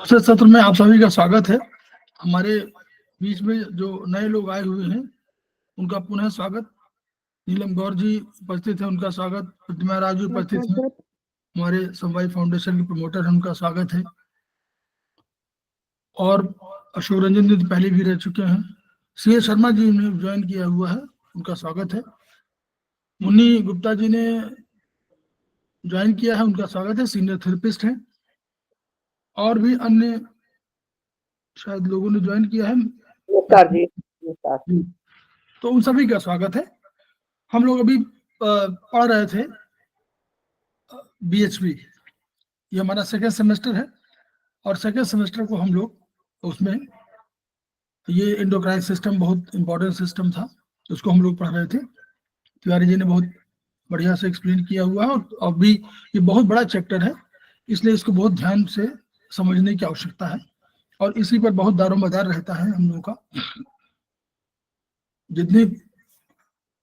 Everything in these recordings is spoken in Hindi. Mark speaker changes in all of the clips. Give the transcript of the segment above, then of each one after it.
Speaker 1: दूसरे सत्र में आप सभी का स्वागत है। हमारे बीच में जो नए लोग आए हुए हैं उनका पुनः स्वागत। नीलम गौर जी उपस्थित है, उनका स्वागत। प्रतिमा राजू उपस्थित है, हमारे समवाय फाउंडेशन के प्रमोटर हैं, उनका स्वागत है। और अशोक रंजन जी पहले भी रह चुके हैं। सी शर्मा जी ने ज्वाइन किया हुआ है, उनका स्वागत है। मुन्नी गुप्ता जी ने ज्वाइन किया है, उनका स्वागत है, सीनियर थेरेपिस्ट हैं। और भी अन्य शायद लोगों ने ज्वाइन किया है तो उन सभी का स्वागत है। हम लोग अभी पढ़ रहे थे बीएचपी, ये हमारा सेकेंड सेमेस्टर है और सेकेंड सेमेस्टर को हम लोग उसमें ये एंडोक्राइन सिस्टम बहुत इंपॉर्टेंट सिस्टम था, उसको हम लोग पढ़ रहे थे। तिवारी जी ने बहुत बढ़िया से एक्सप्लेन किया हुआ है और अभी ये बहुत बड़ा चैप्टर है, इसलिए इसको बहुत ध्यान से समझने की आवश्यकता है और इसी पर बहुत दारोमदार रहता है हम लोगों का। जितनी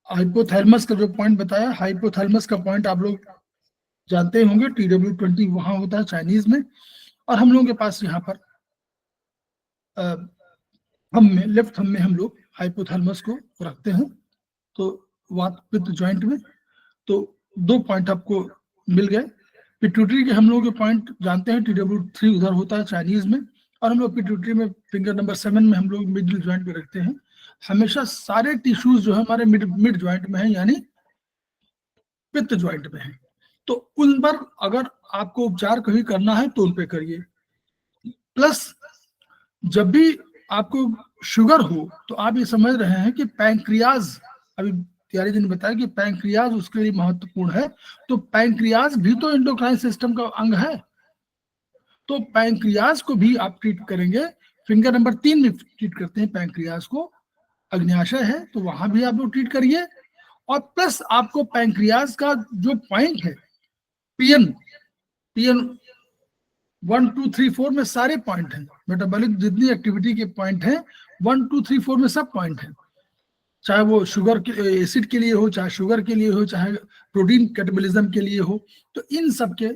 Speaker 1: हाइपोथैलेमस का जो पॉइंट बताया, हाइपोथैलेमस का पॉइंट आप लोग जानते होंगे, TW20 वहां होता है चाइनीज में। और हम लोगों के पास यहाँ पर हम में लेफ्ट हम में हम लोग हाइपोथैलेमस को रखते हैं, तो वात पित्त जॉइंट में। तो दो पॉइंट आपको मिल गए। पिट्यूटरी के हम लोग के पॉइंट जानते हैं, TW3 उधर होता है चाइनीज में, और हम लोग पिट्यूटरी में फिंगर नंबर 7 में हम लोग मिडिल ज्वाइंट पे रखते हैं। हमेशा सारे टिश्यूज जो है हमारे मिड ज्वाइंट में है, यानी पित्त ज्वाइंट में है। तो उन पर अगर आपको उपचार कभी करना है तो उन पे करिए। प्लस जब भी आपको शुगर हो तो आप ये समझ रहे हैं कि पैंक्रियाज, अभी तिवारी जी ने बताया कि पैंक्रियाज उसके लिए महत्वपूर्ण है, तो पैंक्रियाज भी तो एंडोक्राइन सिस्टम का अंग है, तो पैंक्रियाज को भी आप ट्रीट करेंगे। फिंगर नंबर 3 में ट्रीट करते हैं पैंक्रियाज को, अग्न्याशय है तो वहां भी आप लोग ट्रीट करिए। और प्लस आपको पैंक्रियाज का जो पॉइंट है, पीएन 1 2 3 4 में सारे पॉइंट हैं, मेटाबॉलिक जितनी एक्टिविटी के पॉइंट हैं 1 2 3 4 में सब पॉइंट हैं, चाहे वो शुगर के एसिड के लिए हो, चाहे शुगर के लिए हो, चाहे प्रोटीन कैटाबॉलिज्म के लिए हो। तो इन सब के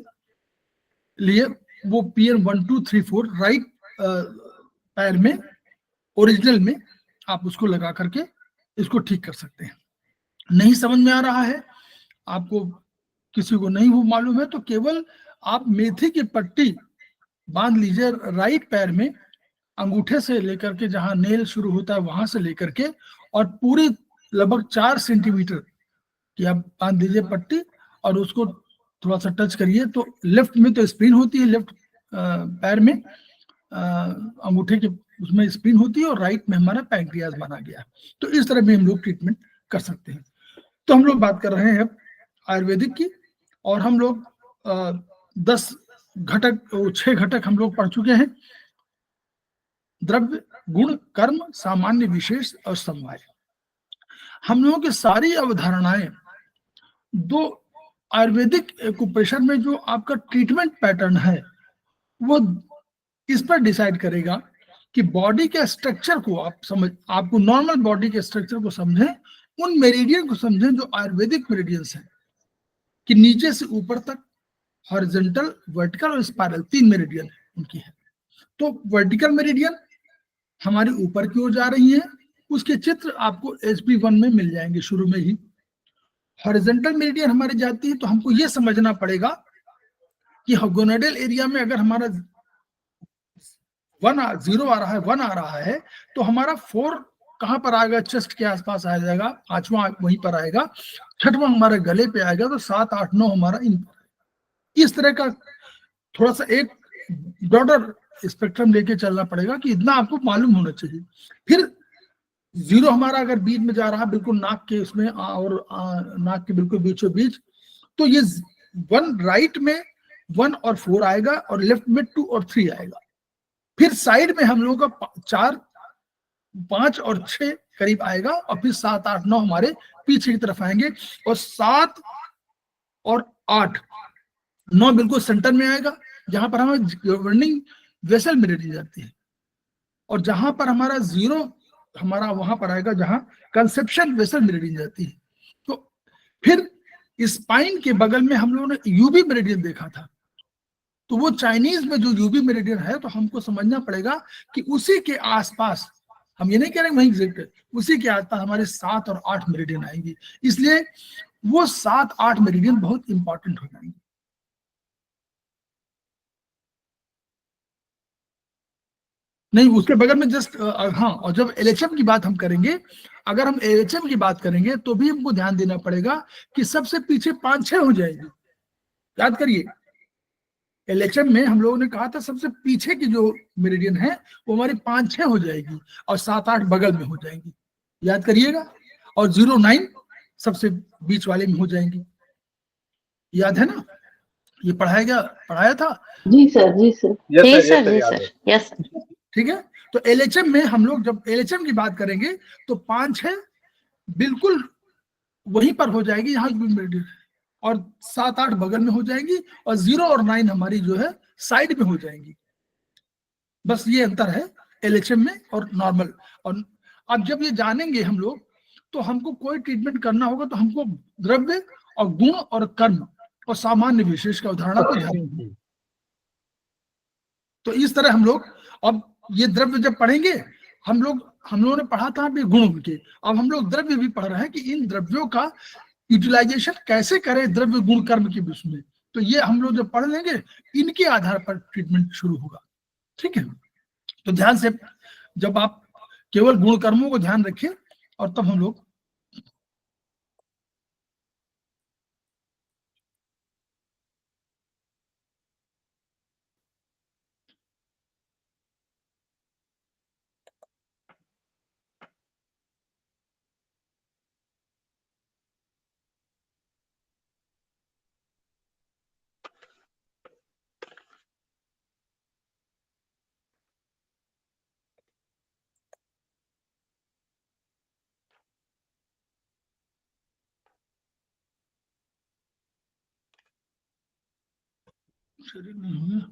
Speaker 1: लिए वो पीएन 1 2 3 4 राइट पैर में ओरिजिनल में आप उसको लगा करके इसको ठीक कर सकते हैं। नहीं समझ में आ रहा है आपको, किसी को नहीं वो मालूम है, तो केवल आप मेथी की पट्टी बांध लीजिए राइट पैर में, अंगूठे से लेकर के जहां नेल शुरू होता है वहां से लेकर के, और पूरी लगभग 4 सेंटीमीटर की आप बांध दीजिए पट्टी और उसको थोड़ा सा टच करिए। तो लेफ्ट में तो स्प्रिन होती है, लेफ्ट पैर में अंगूठे के उसमें स्प्रिन होती है, और राइट में हमारा पैंक्रियाज माना गया। तो इस तरह भी हम लोग ट्रीटमेंट कर सकते हैं। तो हम लोग बात कर रहे हैं आयुर्वेदिक की, और हम लोग 10 घटक 6 घटक हम लोग पढ़ चुके हैं: द्रव्य, गुण, कर्म, सामान्य, विशेष और समवाय। हम लोगों की सारी अवधारणाएं दो आयुर्वेदिक एक्यूप्रेशर में जो आपका ट्रीटमेंट पैटर्न है वो इस पर डिसाइड करेगा कि बॉडी के स्ट्रक्चर को आप समझ, आपको नॉर्मल बॉडी के स्ट्रक्चर को समझें, उन मेरिडियन को समझें जो आयुर्वेदिक मेरिडियंस हैं, कि नीचे से ऊपर तक हॉरिजॉन्टल, वर्टिकल और स्पाइरल 3 मेरिडियन उनकी है। तो वर्टिकल मेरिडियन हमारी ऊपर की ओर जा रही है, उसके चित्र आपको HP1 में मिल जाएंगे शुरू में ही। हॉरिजॉन्टल मेरिडियन हमारी जाती है, तो हमको ये समझना पड़ेगा कि गोनाडल एरिया में अगर हमारा 0 आ रहा है, 1 आ रहा है, तो हमारा 4 कहां पर आएगा? चेस्ट के आसपास आ जाएगा, 5वां वहीं पर आएगा, 6वां हमारे गले पे आएगा, तो 7 8 9 हमारा इन पर। इस तरह का थोड़ा सा एक ब्रॉडर स्पेक्ट्रम लेके चलना पड़ेगा कि इतना आपको मालूम होना चाहिए। फिर 0 हमारा अगर बीच में जा रहा है, बिल्कुल नाक के उसमें और नाक के बिल्कुल बीचों बीच, तो ये 1 राइट में 1 और 4 आएगा, और लेफ्ट में 2 और 3 आएगा। फिर साइड में हम लोगों का 4 5 और 6 करीब आएगा, और फिर 7 8 9 हमारे पीछे की तरफ आएंगे, और 7 और 8 9 बिल्कुल सेंटर में आएगा, जहां पर हमें गवर्निंग वेसल मेरिडियन जाती है, और जहां पर हमारा 0 हमारा वहां पर आएगा जहां कंसेप्शन वेसल मेरिडियन जाती है। तो फिर स्पाइन के बगल में हम लोगों ने यूबी मेरिडियन देखा था, तो वो चाइनीज में जो यूबी मेरिडियन है, तो हमको समझना पड़ेगा कि उसी के आसपास, हम ये नहीं कह रहे वही एग्जैक्ट है, उसी के आसपास हमारे 7 और 8 मेरिडियन आएंगी, इसलिए वो 7-8 मेरिडियन बहुत इंपॉर्टेंट हो जाएंगे। नहीं, उसके बगल में जस्ट हाँ, और जब एलएचएम की बात हम करेंगे, अगर हम एलएचएम की बात करेंगे तो भी हमको ध्यान देना पड़ेगा कि सबसे पीछे 5-6 हो जाएगी। याद करिए, एलएचएम में हम लोगों ने कहा था सबसे पीछे की जो मेरिडियन है वो हमारी 5-6 हो जाएगी और 7-8 बगल में हो जाएंगी, याद करिएगा। और 0-9 सबसे बीच वाले में हो जाएंगी, याद है ना, ये पढ़ाया था।
Speaker 2: जी सर, जी सर,
Speaker 3: जी सर, जी सर, यस सर।
Speaker 1: ठीक है, तो एलएचएम में हम लोग जब एलएचएम की बात करेंगे तो 5-6 बिल्कुल वहीं पर हो जाएगी, यहाँ मेरिडियन, और 7-8 बगल में हो जाएंगी, और 0 और 9 हमारी जो है साइड में हो जाएंगी। बस ये अंतर है एलएचएम में और नॉर्मल। और अब जब ये जानेंगे हम लोग, तो हमको कोई ट्रीटमेंट करना होगा तो हमको द्रव्य और गुण और कर्म और सामान्य विशेष का उदाहरण को ध्यान रखें। तो इस तरह हम लोग अब ये द्रव्य जब पढ़ेंगे, हम लोगों ने पढ़ा था अभी गुण के, अब हम लोग द्रव्य भी पढ़ रहे हैं कि इन द्रव्यों का यूटिलाइजेशन कैसे करें द्रव्य गुण कर्म के विषय में। तो ये हम लोग जब पढ़ लेंगे, इनके आधार पर ट्रीटमेंट शुरू होगा। ठीक है, तो ध्यान से जब आप केवल गुण कर्मों को ध्यान रखें, और तब हम लोग शरीर नहीं होगा।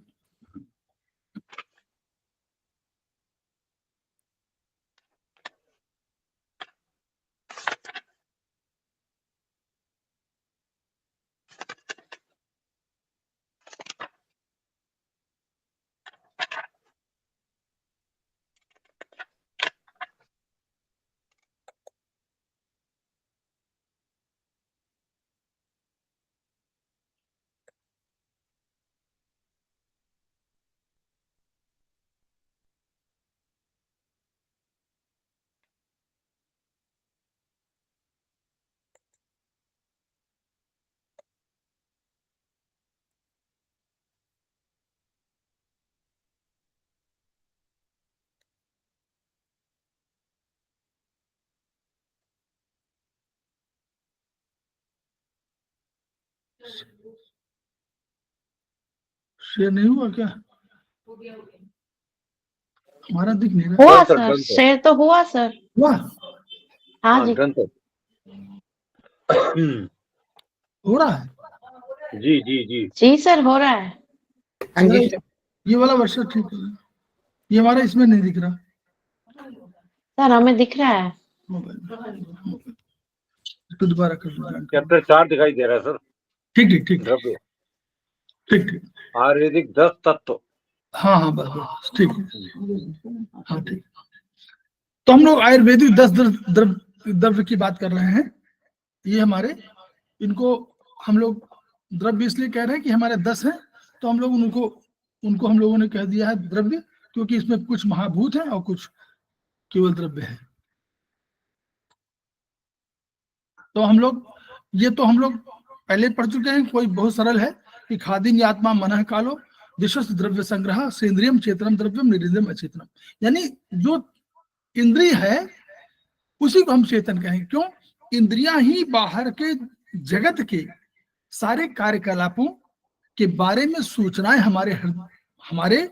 Speaker 1: शेयर नहीं हुआ क्या? हमारा दिख नहीं रहा।
Speaker 3: हुआ सर, शेयर तो हुआ सर।
Speaker 1: हुआ?
Speaker 3: हाँ जी,
Speaker 1: हो रहा है?
Speaker 4: जी जी जी
Speaker 3: जी सर, हो रहा है।
Speaker 2: हाँ जी सर।
Speaker 1: ये वाला वर्षा ठीक है, ये हमारा इसमें नहीं दिख रहा।
Speaker 3: सर हमें दिख रहा है।
Speaker 1: मोबाइल इसको दोबारा कर दो।
Speaker 4: चैप्टर 4 दिखाई दे रहा है सर।
Speaker 1: ठीक ठीक ठीक
Speaker 4: द्रव्य
Speaker 1: ठीक ठीक।
Speaker 4: आयुर्वेदिक 10 तत्व।
Speaker 1: हाँ हाँ, बस ठीक है, हाँ ठीक। तो हम लोग आयुर्वेदिक 10 द्रव्य की बात कर रहे हैं। ये हमारे, इनको हम लोग द्रव्य इसलिए कह रहे हैं कि हमारे 10 हैं, तो हम लोग उनको हम लोगों ने कह दिया है द्रव्य, क्योंकि इसमें कुछ महाभूत हैं और कुछ केवल द्रव्य है। तो हम लोग पहले पढ़ चुके हैं, कोई बहुत सरल है कि खादिन आत्मा मनः कालो विश्वस्त द्रव्य संग्रह सेंद्रियम चेतनम द्रव्यम निरिंद्रियम अचेतनम, यानी जो इंद्रिय है उसी को हम चेतन कहें। क्यों? इंद्रियां ही बाहर के जगत के सारे कार्यकलापों के बारे में सूचनाएं हमारे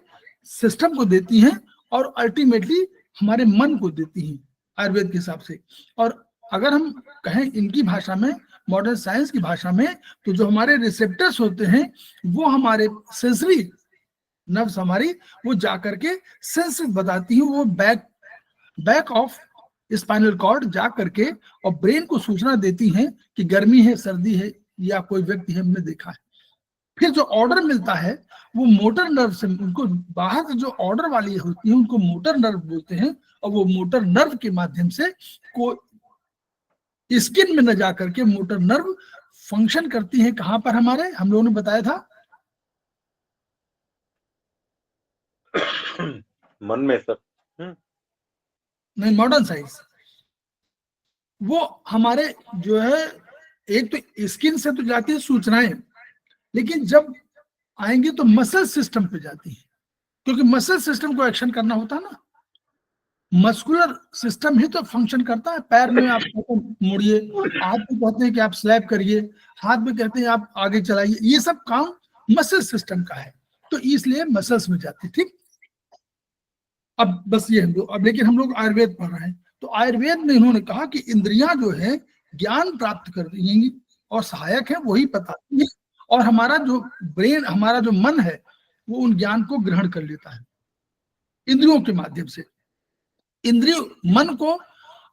Speaker 1: सिस्टम को देती हैं, और अल्टीमेटली हमारे मन को देती हैं आयुर्वेद के हिसाब से। और अगर हम कहें इनकी भाषा में, मॉडर्न साइंस की भाषा में, तो जो हमारे रिसेप्टर्स होते हैं वो हमारे सेंसरी नर्व्स हमारी, वो जाकर के सेंस बताती हैं, वो बैक ऑफ स्पाइनल कॉर्ड जा करके और ब्रेन को सूचना देती हैं कि गर्मी है, सर्दी है, या कोई व्यक्ति हमने देखा है। फिर जो ऑर्डर मिलता है वो मोटर नर्व से, उनको बाहर से जो ऑर्डर वाली होती है उनको मोटर नर्व बोलते हैं, और वो मोटर नर्व के माध्यम से को स्किन में न जाकर के मोटर नर्व फंक्शन करती है। कहां पर हमारे, हम लोगों ने बताया था
Speaker 4: मन में सर।
Speaker 1: नहीं, मॉडर्न साइंस। वो हमारे जो है एक तो स्किन से तो जाती है सूचनाएं, लेकिन जब आएंगे तो मसल सिस्टम पे जाती है, क्योंकि मसल सिस्टम को एक्शन करना होता है ना। मस्कुलर सिस्टम ही तो फंक्शन करता है। पैर में आप मुड़िए, हाथ में कहते हैं कि आप स्लैप करिए, हाथ में कहते हैं आप आगे चलाइए, ये सब काम मसल सिस्टम का है, तो इसलिए मसल्स में जाती है। ठीक, अब बस ये हम लोग, अब लेकिन हम लोग आयुर्वेद पढ़ रहे हैं, तो आयुर्वेद में इन्होंने कहा कि इंद्रियां जो है ज्ञान प्राप्त कर देंगी और सहायक है, वही बताती है, और हमारा जो ब्रेन, हमारा जो मन है वो उन ज्ञान को ग्रहण कर लेता है इंद्रियों के माध्यम से। इंद्रिय, मन को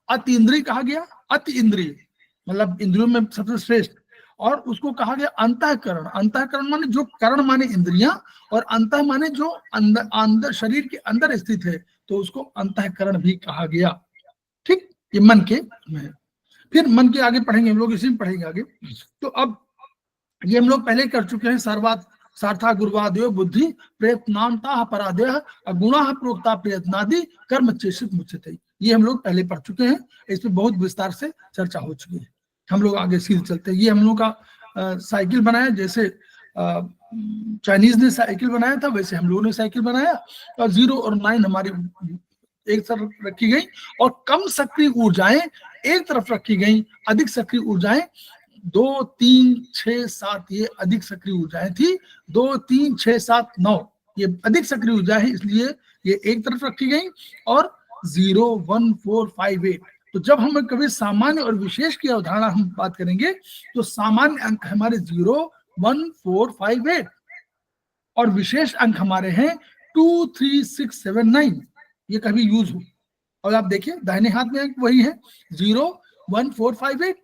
Speaker 1: अति इंद्रिय कहा गया, अति इंद्रिय मतलब इंद्रियों में सबसे श्रेष्ठ, और उसको कहा गया अंतःकरण। अंतःकरण माने जो करण माने इंद्रियां, और अंतः माने जो अंदर अंदर शरीर के अंदर स्थित है, तो उसको अंतःकरण भी कहा गया। ठीक, ये मन के में। फिर मन के आगे पढ़ेंगे हम लोग, इसी में पढ़ेंगे आगे। तो अब ये हम लोग पहले कर चुके हैं, सर्वात सार्था गुरुवादयो बुद्धि प्रयत्नांता परादय अगुणा प्रोक्ता प्रयत्नादि कर्म चेषित मुच्यते, ये हम लोग पहले पढ़ चुके हैं, इसमें बहुत विस्तार से चर्चा हो चुकी है। हम लोग आगे सीधे चलते हैं। ये हम लोग का साइकिल बनाया, जैसे चाइनीज ने साइकिल बनाया था वैसे हम लोगों ने साइकिल बनाया, और 0 और 9 हमारी एक तरफ रखी गई, और कम सक्रिय ऊर्जाएं एक तरफ रखी गई, अधिक सक्रिय ऊर्जाएं 2, 3, 6, 7 ये अधिक सक्रिय ऊर्जाएं थी, 2, 3, 6, 7, 9 ये अधिक सक्रिय ऊर्जा है, इसलिए ये एक तरफ रखी गई, और 0, 1, 4, 5, 8। तो जब हम कभी सामान्य और विशेष की अवधारणा हम बात करेंगे, तो सामान्य अंक हमारे 0, 1, 4, 5, 8, और विशेष अंक हमारे हैं 2, 3, 6, 7, 9, ये कभी यूज हो। और आप देखिए दाहिने हाथ में अंक वही है 0, 1, 4, 5, 8,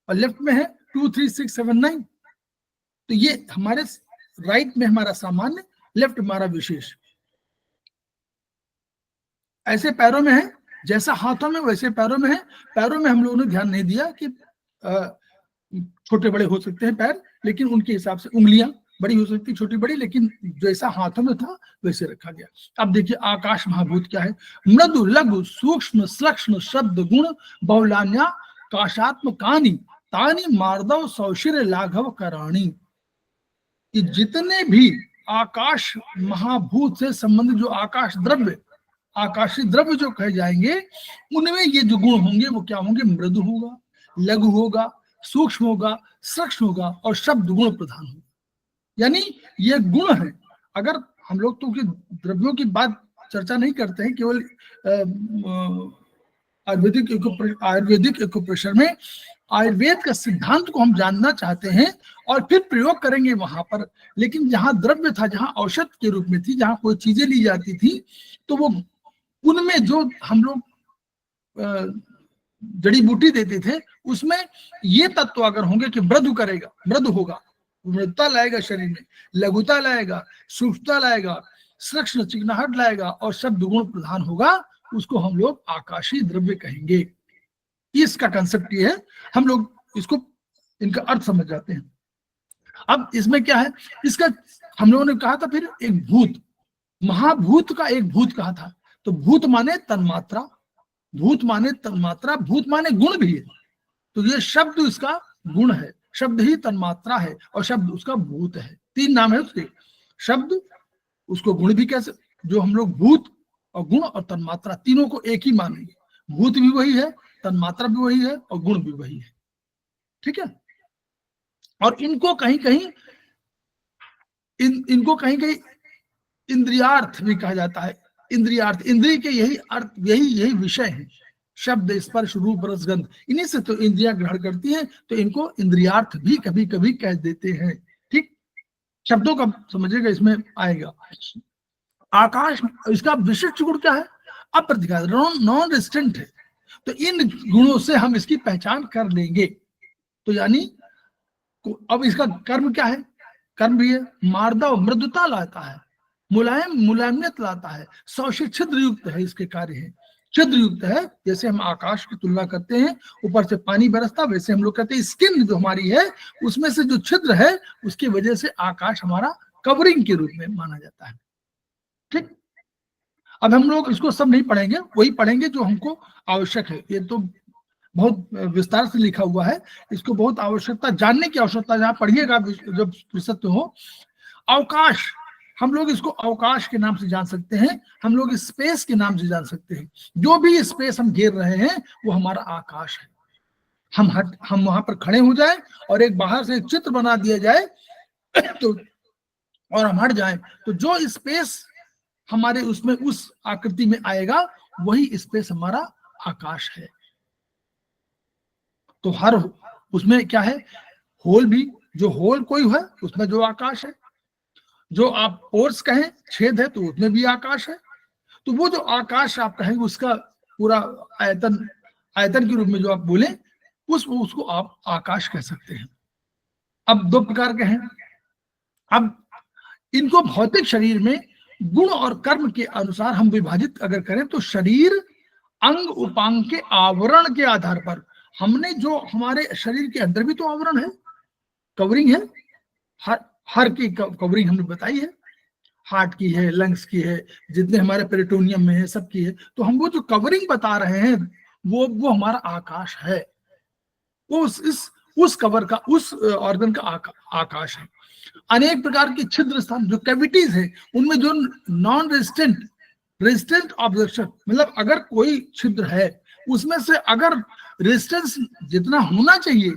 Speaker 1: और लेफ्ट में है 2, 3, 6, 7, 9। तो ये हमारे राइट में हमारा सामान्य, लेफ्ट हमारा विशेष। ऐसे पैरों में है, जैसा हाथों में वैसे पैरों में है। पैरों में हम लोगों ने ध्यान नहीं दिया कि छोटे बड़े हो सकते हैं पैर, लेकिन उनके हिसाब से उंगलियां बड़ी हो सकती, छोटी बड़ी, लेकिन जैसा हाथों में था वैसे रखा गया। अब देखिए आकाश महाभूत क्या है, मृदु लघु सूक्ष्म सूक्ष्म शब्द गुण बहुलान्या काशात्म कानी तानी मार्दव सौशिर लाघव कराणी। ये जितने भी आकाश महाभूत से संबंधित जो आकाश द्रव्य, आकाशीय द्रव्य जो कहे जाएंगे, उनमें ये जो गुण होंगे वो क्या होंगे, मृदु होगा, लघु होगा, सूक्ष्म होगा, सूक्ष्म होगा, और शब्द गुण प्रधान होगा। यानी ये गुण है। अगर हम लोग तो द्रव्यों की बात चर्चा नहीं करते हैं, केवल आयुर्वेदिक एक्यूप्रेशर में आयुर्वेद का सिद्धांत को हम जानना चाहते हैं और फिर प्रयोग करेंगे वहां पर। लेकिन जहां द्रव्य था, जहां औषध के रूप में थी, जहां कोई चीजें ली जाती थी, तो वो उनमें जो हम लोग जड़ी बूटी देते थे, उसमें ये तत्व अगर होंगे कि मृदु करेगा, मृदु होगा, मृदुता लाएगा शरीर में, लघुता लाएगा, सूक्ष्मता लाएगा, सूक्ष्म चिकनाहट लाएगा, और शब्द गुण प्रधान होगा, उसको हम लोग आकाशीय द्रव्य कहेंगे। इसका कंसेप्ट ये है, हम लोग इसको, इनका अर्थ समझ जाते हैं। अब इसमें क्या है, इसका हम लोगों ने कहा था फिर एक भूत, महाभूत का एक भूत कहा था। तो भूत माने तन्मात्रा, भूत माने तन्मात्रा, भूत माने गुण भी है। तो ये शब्द इसका गुण है, शब्द ही तन्मात्रा है और शब्द उसका भूत है। 3 नाम है उसके, शब्द, उसको गुण भी कैसे, जो हम लोग भूत और गुण और तन्मात्रा तीनों को एक ही मानेंगे। भूत भी वही है, तन्मात्रा भी वही है, और गुण भी वही है। ठीक है। और इनको कहीं कहीं इनको कहीं कहीं इंद्रियार्थ भी कहा जाता है। इंद्रियार्थ, इंद्रिय के यही अर्थ, यही विषय है। शब्द, स्पर्श, रूप, रस, गंध, इन्हीं से तो इंद्रियां ग्रहण करती हैं, तो इनको इंद्रियार्थ भी कभी कभी कह देते हैं। ठीक, शब्दों का समझिएगा, इसमें आएगा। आकाश, इसका विशिष्ट गुण क्या है, अप्रतिघात, नॉन रेजिस्टेंट है। तो इन गुणों से हम इसकी पहचान कर लेंगे। तो यानी अब इसका कर्म क्या है, कर्म भी है, मार्दव मृदुता लाता है, मुलायम मुलायमियत लाता है, सौशी छिद्र युक्त है, इसके कार्य है छिद्र युक्त है। जैसे हम आकाश की तुलना करते हैं, ऊपर से पानी बरसता, वैसे हम लोग कहते हैं स्किन जो हमारी है उसमें से जो छिद्र है उसकी वजह से आकाश हमारा कवरिंग के रूप में माना जाता है। ठीक, अब हम लोग इसको सब नहीं पढ़ेंगे, वही पढ़ेंगे जो हमको आवश्यक है। ये तो बहुत विस्तार से लिखा हुआ है, इसको बहुत आवश्यकता जानने की आवश्यकता, जहाँ पढ़िएगा जब फुर्सत हो। अवकाश, हम लोग इसको अवकाश के नाम से जान सकते हैं, हम लोग स्पेस के नाम से जान सकते हैं। जो भी स्पेस हम घेर रहे हैं वो हमारा आकाश है। हम वहां पर खड़े हो जाए और एक बाहर से एक चित्र बना दिया जाए तो और हम हट जाए तो जो स्पेस हमारे उसमें उस आकृति में आएगा वही स्पेस हमारा आकाश है। तो हर उसमें क्या है, होल भी, जो होल कोई है उसमें जो आकाश है, जो आप पोर्स कहें छेद है तो उसमें भी आकाश है। तो वो जो आकाश आप कहेंगे उसका पूरा आयतन के रूप में जो आप बोले उसको आप आकाश कह सकते हैं। अब दो प्रकार के हैं। अब इनको भौतिक शरीर में गुण और कर्म के अनुसार हम विभाजित अगर करें तो शरीर अंग उपांग के आवरण के आधार पर, हमने जो हमारे शरीर के अंदर भी तो आवरण है, कवरिंग है, हर की कवरिंग हमने बताई है, हार्ट की है, लंग्स की है, जितने हमारे पेरिटोनियम में है सबकी है। तो हम वो जो कवरिंग बता रहे हैं वो हमारा आकाश है, उस कवर का, उस ऑर्गन का आकाश है। अनेक प्रकार के छिद्र स्थान जो कैविटीज है उनमें जो नॉन रेजिस्टेंट ऑब्जेक्शन, मतलब अगर कोई छिद्र है उसमें से अगर रेजिस्टेंस जितना होना चाहिए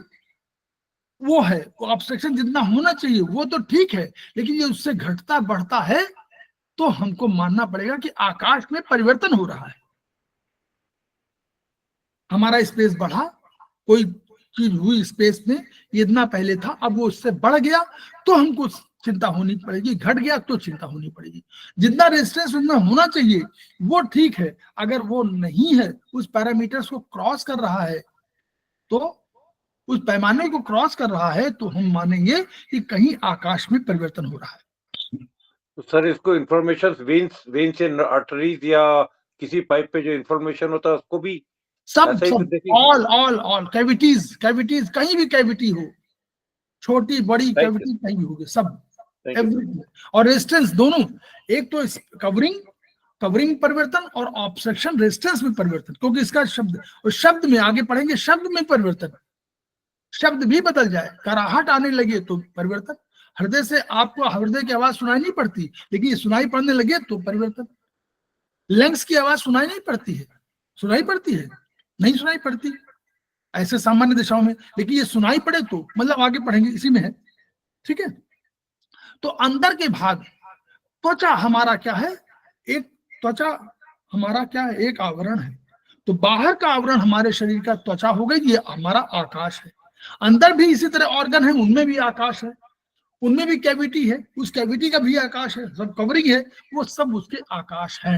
Speaker 1: वो है, वो ऑब्स्ट्रक्शन जितना होना चाहिए वो तो ठीक है, लेकिन ये उससे घटता बढ़ता है तो हमको मानना पड़ेगा कि आकाश में परिवर्तन हो रहा है। हमारा स्पेस बढ़ा, कोई चीज हुई स्पेस में, इतना पहले था अब वो उससे बढ़ गया तो हमको चिंता होनी पड़ेगी, घट गया तो चिंता होनी पड़ेगी। जितना रेजिस्टेंस उतना होना चाहिए वो ठीक है, अगर वो नहीं है, उस पैरामीटर्स को क्रॉस कर रहा है, तो उस पैमाने को क्रॉस कर रहा है तो हम मानेंगे कि कहीं आकाश में परिवर्तन हो रहा है।
Speaker 4: तो सर इसको इंफॉर्मेशन वेन्स एंड आर्टरीज या किसी पाइप पे जो इंफॉर्मेशन होता है उसको भी
Speaker 1: सब ऑल कैविटीज कहीं भी कैविटी हो, छोटी बड़ी कैविटी कहीं भी होगी, सब एवरीथिंग। और रेजिस्टेंस दोनों, एक तो कवरिंग परिवर्तन और ऑब्स्ट्रक्शन रेजिस्टेंस में परिवर्तन, क्योंकि इसका शब्द में आगे पढ़ेंगे, शब्द में परिवर्तन, शब्द भी बदल जाए, कराहट आने लगे तो परिवर्तन। हृदय से आपको हृदय की आवाज सुनाई नहीं पड़ती, लेकिन ये सुनाई पड़ने लगे तो परिवर्तन। लंग्स की आवाज सुनाई नहीं पड़ती है, सुनाई पड़ती है, नहीं सुनाई पड़ती ऐसे सामान्य दिशाओं में, लेकिन ये सुनाई पड़े तो मतलब आगे पढ़ेंगे इसी में है। ठीक है, तो अंदर के भाग, त्वचा हमारा क्या है, एक त्वचा हमारा क्या है, एक आवरण है। तो बाहर का आवरण हमारे शरीर का त्वचा हो गई, ये हमारा आकाश है। अंदर भी इसी तरह ऑर्गन है, उनमें भी आकाश है, उनमें भी कैविटी है, उस कैविटी का भी आकाश है, सब कवरिंग है, वो सब उसके आकाश है।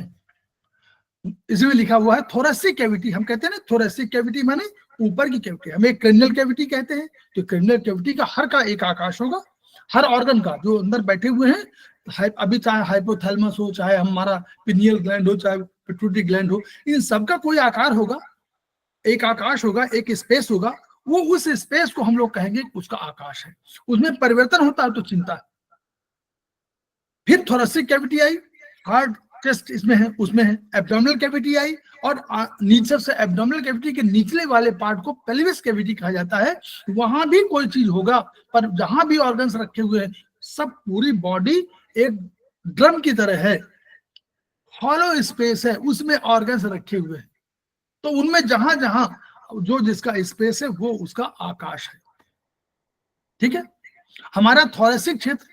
Speaker 1: इसमें लिखा हुआ है थोरेसिक कैविटी, हम कहते हैं ना थोरेसिक कैविटी माने ऊपर की कैविटी, हम एक क्रेनियल कैविटी कहते हैं। तो क्रेनियल कैविटी का हर का एक आकाश होगा, हर ऑर्गन का जो अंदर बैठे हुए हैं, अभी चाहे हाइपोथैलेमस हो, चाहे हमारा पिनियल ग्लैंड हो, चाहे पिट्यूटरी ग्लैंड हो, इन सबका कोई आकार होगा, एक आकाश होगा, एक स्पेस होगा, वो उस स्पेस को हम लोग कहेंगे उसका आकाश है। उसमें परिवर्तन होता है तो चिंता है। फिर थोरेसिक कैविटी आई, हार्ट चेस्ट इसमें है, उसमें है। एब्डोमिनल कैविटी आई, और नीचे से एब्डोमिनल कैविटी के निचले वाले पार्ट को पेल्विस कैविटी कहा जाता है। वहां भी कोई चीज होगा, पर जहां भी ऑर्गन्स रखे हुए हैं सब, पूरी बॉडी एक ड्रम की तरह है, हॉलो स्पेस है, उसमें ऑर्गन्स रखे हुए हैं। तो उनमें जहां जहां जो जिसका स्पेस है वो उसका आकाश है। ठीक है, हमारा थोरेसिक क्षेत्र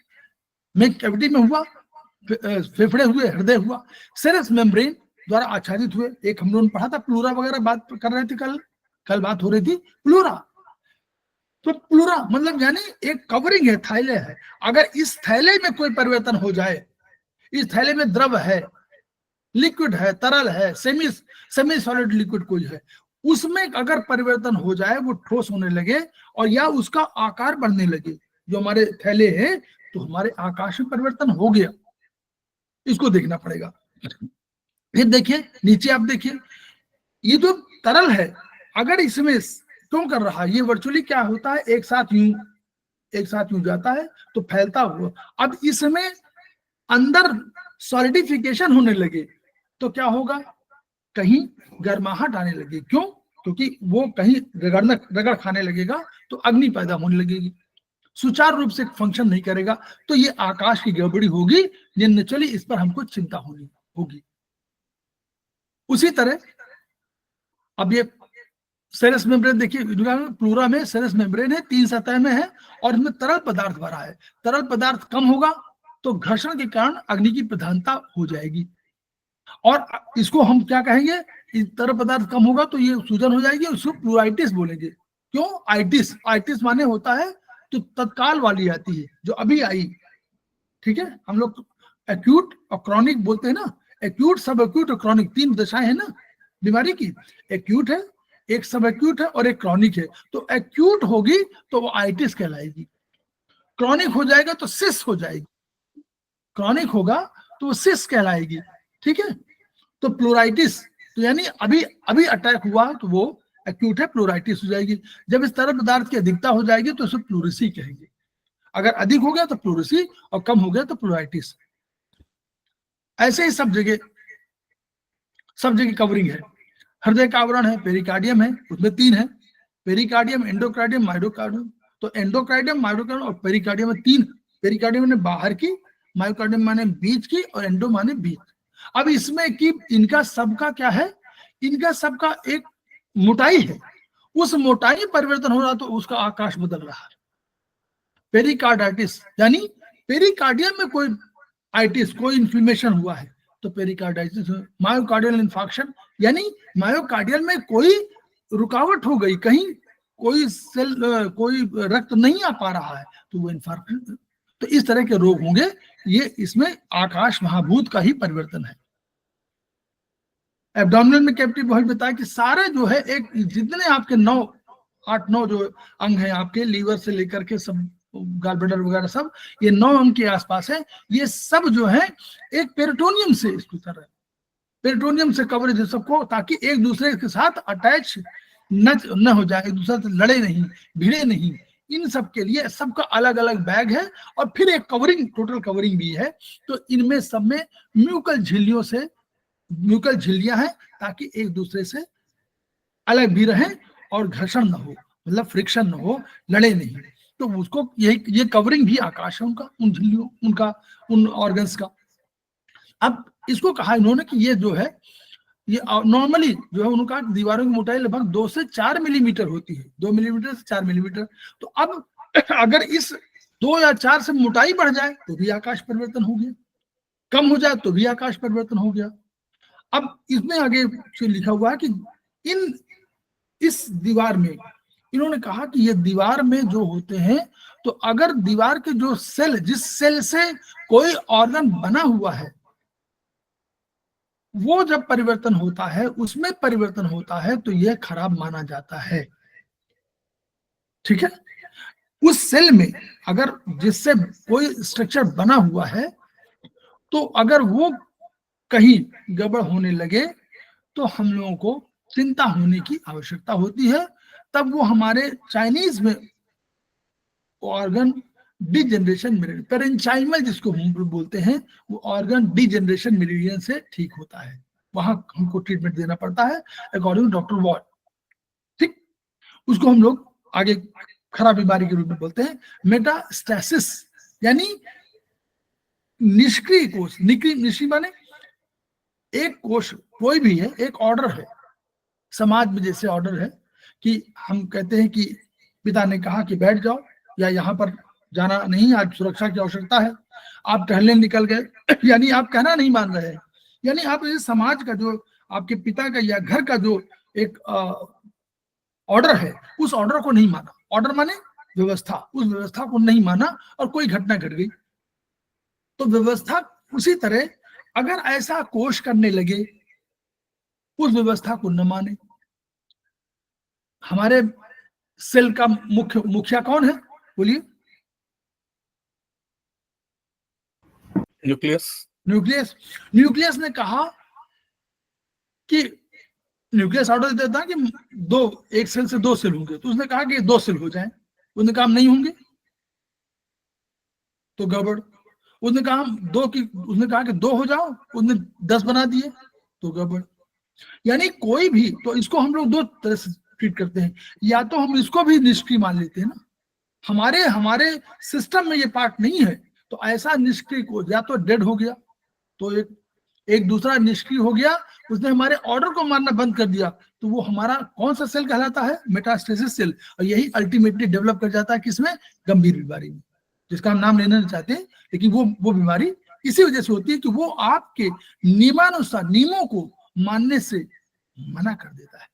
Speaker 1: में कैविटी में हुआ, फेफड़े हुए, हृदय हुआ, सेरस मेम्ब्रेन द्वारा आच्छादित हुए। एक हम लोगों ने पढ़ा था प्लूरा वगैरह, बात कर रहे थे, कल बात हो रही थी प्लूरा। तो प्लूरा मतलब यानी एक कवरिंग है, थैले है। अगर इस थैले में कोई परिवर्तन हो जाए, इस थैले में द्रव है, लिक्विड है, तरल है, सेमी सॉलिड लिक्विड कोई है, उसमें अगर परिवर्तन हो जाए, वो ठोस होने लगे और या उसका आकार बढ़ने लगे, जो हमारे थैले हैं, तो हमारे आकाश में परिवर्तन हो गया, इसको देखना पड़ेगा। फिर देखिए नीचे आप देखिए, ये जो तरल है अगर इसमें क्यों कर रहा है, ये वर्चुअली क्या होता है, एक साथ यूं जाता है तो फैलता हुआ, अब इसमें अंदर सॉलिडिफिकेशन होने लगे तो क्या होगा, कहीं गर्माहट आने लगे, क्यों, क्योंकि वो कहीं रगड़ खाने लगेगा तो अग्नि पैदा होने लगेगी, सुचारू रूप से फंक्शन नहीं करेगा, तो ये आकाश की गड़बड़ी होगी, ये नेचुरली इस पर हमको चिंता होगी। उसी तरह अब ये सेरेस मेम्ब्रेन देखिए, प्लूरा में सेरेस मेम्ब्रेन है, 3 सतह में है और इसमें तरल पदार्थ भरा है, तरल पदार्थ कम होगा तो घर्षण के कारण अग्नि की प्रधानता हो जाएगी, और इसको हम क्या कहेंगे, तरल पदार्थ कम होगा तो ये सूजन हो जाएगी, उसको प्लूराइटिस बोलेंगे। क्यों आइटिस माने होता है तो तत्काल वाली आती है जो अभी आई, ठीक है, हम लोग एक्यूट और क्रॉनिक बोलते हैं ना, एक्यूट, सब एक्यूट और क्रॉनिक 3 दशाएं हैं ना बीमारी की, एक्यूट है, एक सब एक्यूट है और एक क्रॉनिक है, तो एक्यूट होगी तो वो आइटिस कहलाएगी, क्रॉनिक हो जाएगा तो सिस हो जाएगी, क्रॉनिक होगा तो वो सिस कहलाएगी, ठीक है। तो प्लूराइटिस तो यानी अभी अटैक हुआ तो वो एक्यूट है, प्लूराइटिस हो जाएगी। जब इस तरल पदार्थ की अधिकता हो जाएगी तो उसे प्लूरिसी कहेंगे, अगर अधिक हो गया तो प्लूरिसी और कम हो गया तो प्लूराइटिस। ऐसे ही सब जगह कवरिंग है, हृदय का आवरण है, पेरिकार्डियम है, उसमें 3 है, पेरिकार्डियम, एंडोकार्डियम, मायोकार्डियम, तो एंडोकार्डियम, मायोकार्डियम और पेरिकार्डियम में 3, पेरिकार्डियम माने बाहर की, मायोकार्डियम माने बीच की और एंडो माने बीच। अब इसमें कि इनका सबका क्या है, इनका सबका एक मोटाई है, उस मोटाई परिवर्तन हो रहा तो उसका आकाश बदल रहा है। पेरिकार्डाइटिस यानी पेरिकार्डियम में कोई आइटिस, कोई इन्फ्लेमेशन हुआ है तो पेरिकार्डाइटिस। मायोकार्डियल इन्फाक्शन यानी मायोकार्डियल में कोई रुकावट हो गई, कहीं कोई सेल कोई रक्त नहीं आ पा रहा है तो वो इन्फार्क्शन, तो इस तरह के रोग होंगे, ये इसमें आकाश महाभूत का ही परिवर्तन है। एब्डोमिनल में कैविटी बहुत बताया कि सारे जो है एक जितने आपके 8-9 जो अंग हैं आपके, लीवर से लेकर के सब गॉल ब्लैडर वगैरह सब, ये 9 अंग के आसपास है, ये सब जो है एक पेरिटोनियम से इसकी तरह, पेरिटोनियम से कवरेज है सबको, ताकि एक दूसरे के साथ अटैच न हो जाए, एक दूसरे से लड़े नहीं, भिड़े नहीं, इन सब के लिए सबका अलग अलग बैग है, और फिर एक कवरिंग, टोटल कवरिंग भी है। तो इनमें सब में म्यूकल झिल्लियां हैं ताकि एक दूसरे से अलग भी रहें और घर्षण न हो, मतलब फ्रिक्शन न हो, लड़े नहीं, तो उसको ये कवरिंग भी आकाश है उनका, उन झिल्लियों, उनका, उन ऑर्गन्स का। अब इसको कहा इन्होंने कि ये जो है, ये नॉर्मली जो है उनका दीवारों की मोटाई लगभग 2 से 4 मिलीमीटर होती है, 2 मिलीमीटर से 4 मिलीमीटर। तो अब अगर इस 2 या 4 से मोटाई बढ़ जाए तो भी आकाश परिवर्तन हो गया, कम हो जाए तो भी आकाश परिवर्तन हो गया। अब इसमें आगे लिखा हुआ है कि इस दीवार में इन्होंने कहा कि ये दीवार में जो होते हैं, तो अगर दीवार के जो सेल, जिस सेल से कोई ऑर्गन बना हुआ है, वो जब परिवर्तन होता है, उसमें परिवर्तन होता है तो यह खराब माना जाता है, ठीक है। उस सेल में अगर जिससे कोई स्ट्रक्चर बना हुआ है, तो अगर वो कहीं गड़बड़ होने लगे तो हम लोगों को चिंता होने की आवश्यकता होती है। तब वो हमारे चाइनीज में ऑर्गन डिजेनरेशन मेरिडियन, पेरेंचाइमल जिसको हम बोलते हैं, वो ऑर्गन डिजेनरेशन मेरिडियन से ठीक होता है, वहां हमको ट्रीटमेंट देना पड़ता है अकॉर्डिंग टू डॉक्टर वॉट, ठीक। उसको हम लोग आगे खराब बीमारी के रूप में बोलते हैं मेटास्टेसिस, यानी निष्क्रिय कोष। निष्क्रिय माने एक कोष कोई भी है, एक ऑर्डर है समाज में, जैसे ऑर्डर है कि हम कहते हैं कि पिता ने कहा कि बैठ जाओ या यहाँ पर जाना नहीं, आज सुरक्षा की आवश्यकता है, आप टहलने निकल गए, यानी आप कहना नहीं मान रहे हैं, यानी आप इस समाज का जो आपके पिता का या घर का जो एक ऑर्डर है, उस ऑर्डर को नहीं माना। ऑर्डर माने व्यवस्था, उस व्यवस्था को नहीं माना और कोई घटना घट गई तो व्यवस्था, उसी तरह अगर ऐसा कोष करने लगे, उस व्यवस्था को न माने। हमारे सेल का मुखिया कौन है, बोलिए?
Speaker 5: न्यूक्लियस।
Speaker 1: न्यूक्लियस, न्यूक्लियस ने कहा कि न्यूक्लियस ऑर्डर देता है कि एक सेल से 2 सेल होंगे, तो उसने कहा कि 2 सेल हो जाएं, उसने कहा हम नहीं होंगे तो गड़बड़। उसने कहा उसने कहा कि 2 हो जाओ, उसने 10 बना दिए तो गड़बड़। यानी कोई भी, तो इसको हम लोग 2 तरह से ट्रीट करते हैं, या तो हम इसको भी निष्क्रिय मान लेते हैं ना, हमारे सिस्टम में ये पार्ट नहीं है, तो ऐसा निष्क्रिय को या तो डेड हो गया, तो एक दूसरा निष्क्रिय हो गया, उसने हमारे ऑर्डर को मानना बंद कर दिया, तो वो हमारा कौन सा सेल कहलाता है? Metastasis cell. और यही अल्टीमेटली डेवलप कर जाता है किसमें? गंभीर बीमारी में, जिसका हम नाम लेना नहीं चाहते, लेकिन वो बीमारी इसी वजह से होती है कि वो आपके नियमानुसार नियमों को मानने से मना कर देता है।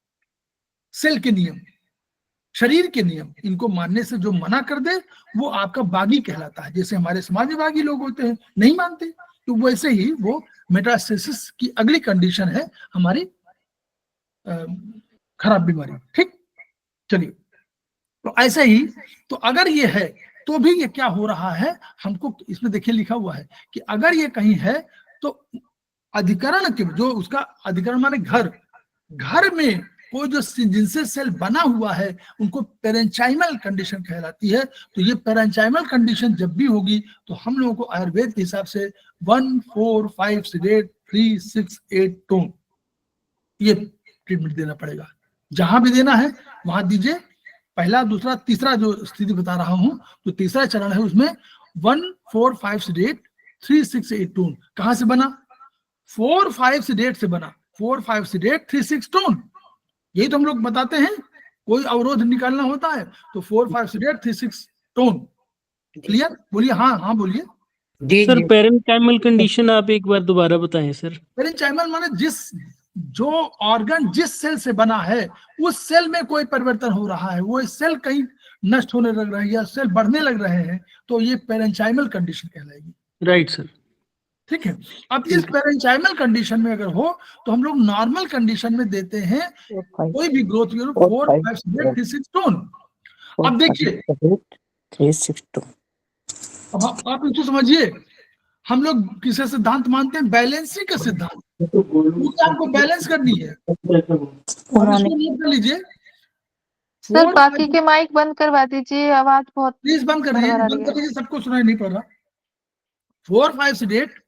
Speaker 1: सेल के नियम, शरीर के नियम, इनको मानने से जो मना कर दे वो आपका बागी कहलाता है। जैसे हमारे समाज में बागी लोग होते हैं, नहीं मानते, तो वैसे ही वो मेटास्टेसिस की अगली कंडीशन है हमारी खराब बीमारी। ठीक, चलिए, तो ऐसे ही, तो अगर ये है तो भी ये क्या हो रहा है हमको इसमें देखिए लिखा हुआ है कि अगर ये कहीं है तो अधिकरण के जो उसका अधिकरण माने घर में कोई जो जिनसे सेल बना हुआ है उनको पेरेंचाइमल कंडीशन कहलाती है। तो ये पेरेंचाइमल कंडीशन जब भी होगी तो हम लोगों को आयुर्वेद के हिसाब से 1, 4, 5 सिडेट 3, 6, 8 टोन ये ट्रीटमेंट देना पड़ेगा। जहां भी देना है वहां दीजिए। पहला, दूसरा, तीसरा जो स्थिति बता रहा हूं, तो तीसरा चरण है उसमें 1, 4, 5 सिडेट 3, 6, 8 टोन। कहां से बना? 4, 5 सिडेट से बना। 4, 5 सिडेट 3, 6 टोन, यही तो हम लोग बताते हैं। कोई अवरोध निकालना होता है तो 4, 5 सिडेट 3, 6 टोन। क्लियर? बोलिए। हाँ बोलिए
Speaker 6: सर। पेरेंकाइमल कंडीशन आप एक बार दोबारा बताएं सर।
Speaker 1: पेरेंकाइमल माने जो ऑर्गन जिस सेल से बना है उस सेल में कोई परिवर्तन हो रहा है, वो सेल कहीं नष्ट होने लग रहा है या सेल बढ़ने लग रहे हैं, तो ये पेरेंकाइमल कंडीशन कहलाएगी।
Speaker 6: Right sir.
Speaker 1: ठीक है। अब इस पेरेंकाइमल कंडीशन में अगर हो तो हम लोग नॉर्मल कंडीशन में देते हैं कोई भी ग्रोथ 4, 5, 6 टोन। अब देखिए,
Speaker 2: 3, 6 टोन।
Speaker 1: अब आप इसको समझिए, हम लोग किसे सिद्धांत मानते हैं? बैलेंसिंग का सिद्धांत। आपको बैलेंस करनी है। कर लीजिए
Speaker 7: सर, बाकी के माइक बंद करवा दीजिए, आवाज बहुत
Speaker 1: प्लीज बंद कर दीजिए, सबको सुनाई नहीं पड़ रहा। 4, 5 सिडेट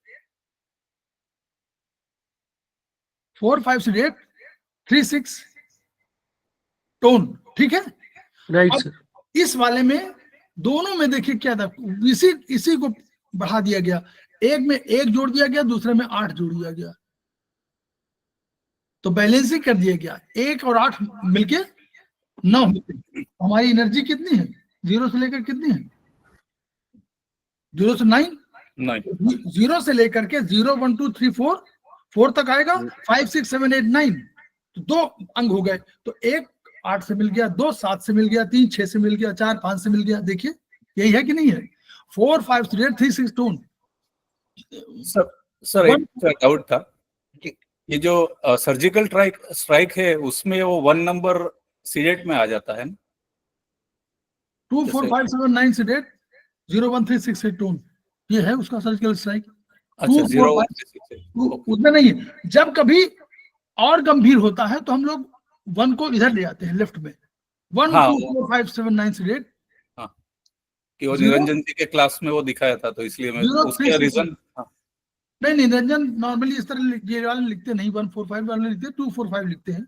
Speaker 1: 3, 6 टोन। ठीक है।
Speaker 6: Right sir.
Speaker 1: इस वाले में दोनों में देखिए क्या था, इसी को बढ़ा दिया गया। एक में 1 जोड़ दिया गया, दूसरे में 8 जोड़ दिया गया, तो बैलेंसिंग कर दिया गया। 1 और 8 मिलके 9 होते। हमारी एनर्जी कितनी है? 0 से लेकर कितनी है? 0 से 9। 0 से लेकर के 0, 1, 2, 3, 4 तक आएगा। 5, 6, 7, 8, 9, तो 2 अंग हो गए। तो 1 8 से मिल गया, 2 7 से मिल गया, 3 6 से मिल गया, 4 5 से मिल गया। देखिए यही है कि नहीं है? 4, 5 3, 6 टोन।
Speaker 5: सर एक डाउट था कि ये जो सर्जिकल स्ट्राइक है उसमें वो 1 नंबर सिडेट में आ जाता है ना?
Speaker 1: 2, 4, 5, 7, 9 सिडेट 0, 1, 3, 6, 8 टोन, ये है उसका सर्जिकल स्ट्राइक।
Speaker 5: अच्छा, 0, 1, 3, 6, 8
Speaker 1: उसमें नहीं है। जब कभी और गंभीर होता है तो हम लोग 1 को इधर ले आते हैं, लेफ्ट में। 1, 2, 4, 5, 7, 9 सिडेट।
Speaker 5: हाँ, कि वो निरंजन जी के क्लास में वो दिखाया था, तो इसलिए मैं उसका रीजन।
Speaker 1: नहीं, निरंजन नॉर्मली इस तरह ये वाले लिखते नहीं, 1, 4, 5 वाले लिखते हैं, 2, 4, 5 लिखते हैं।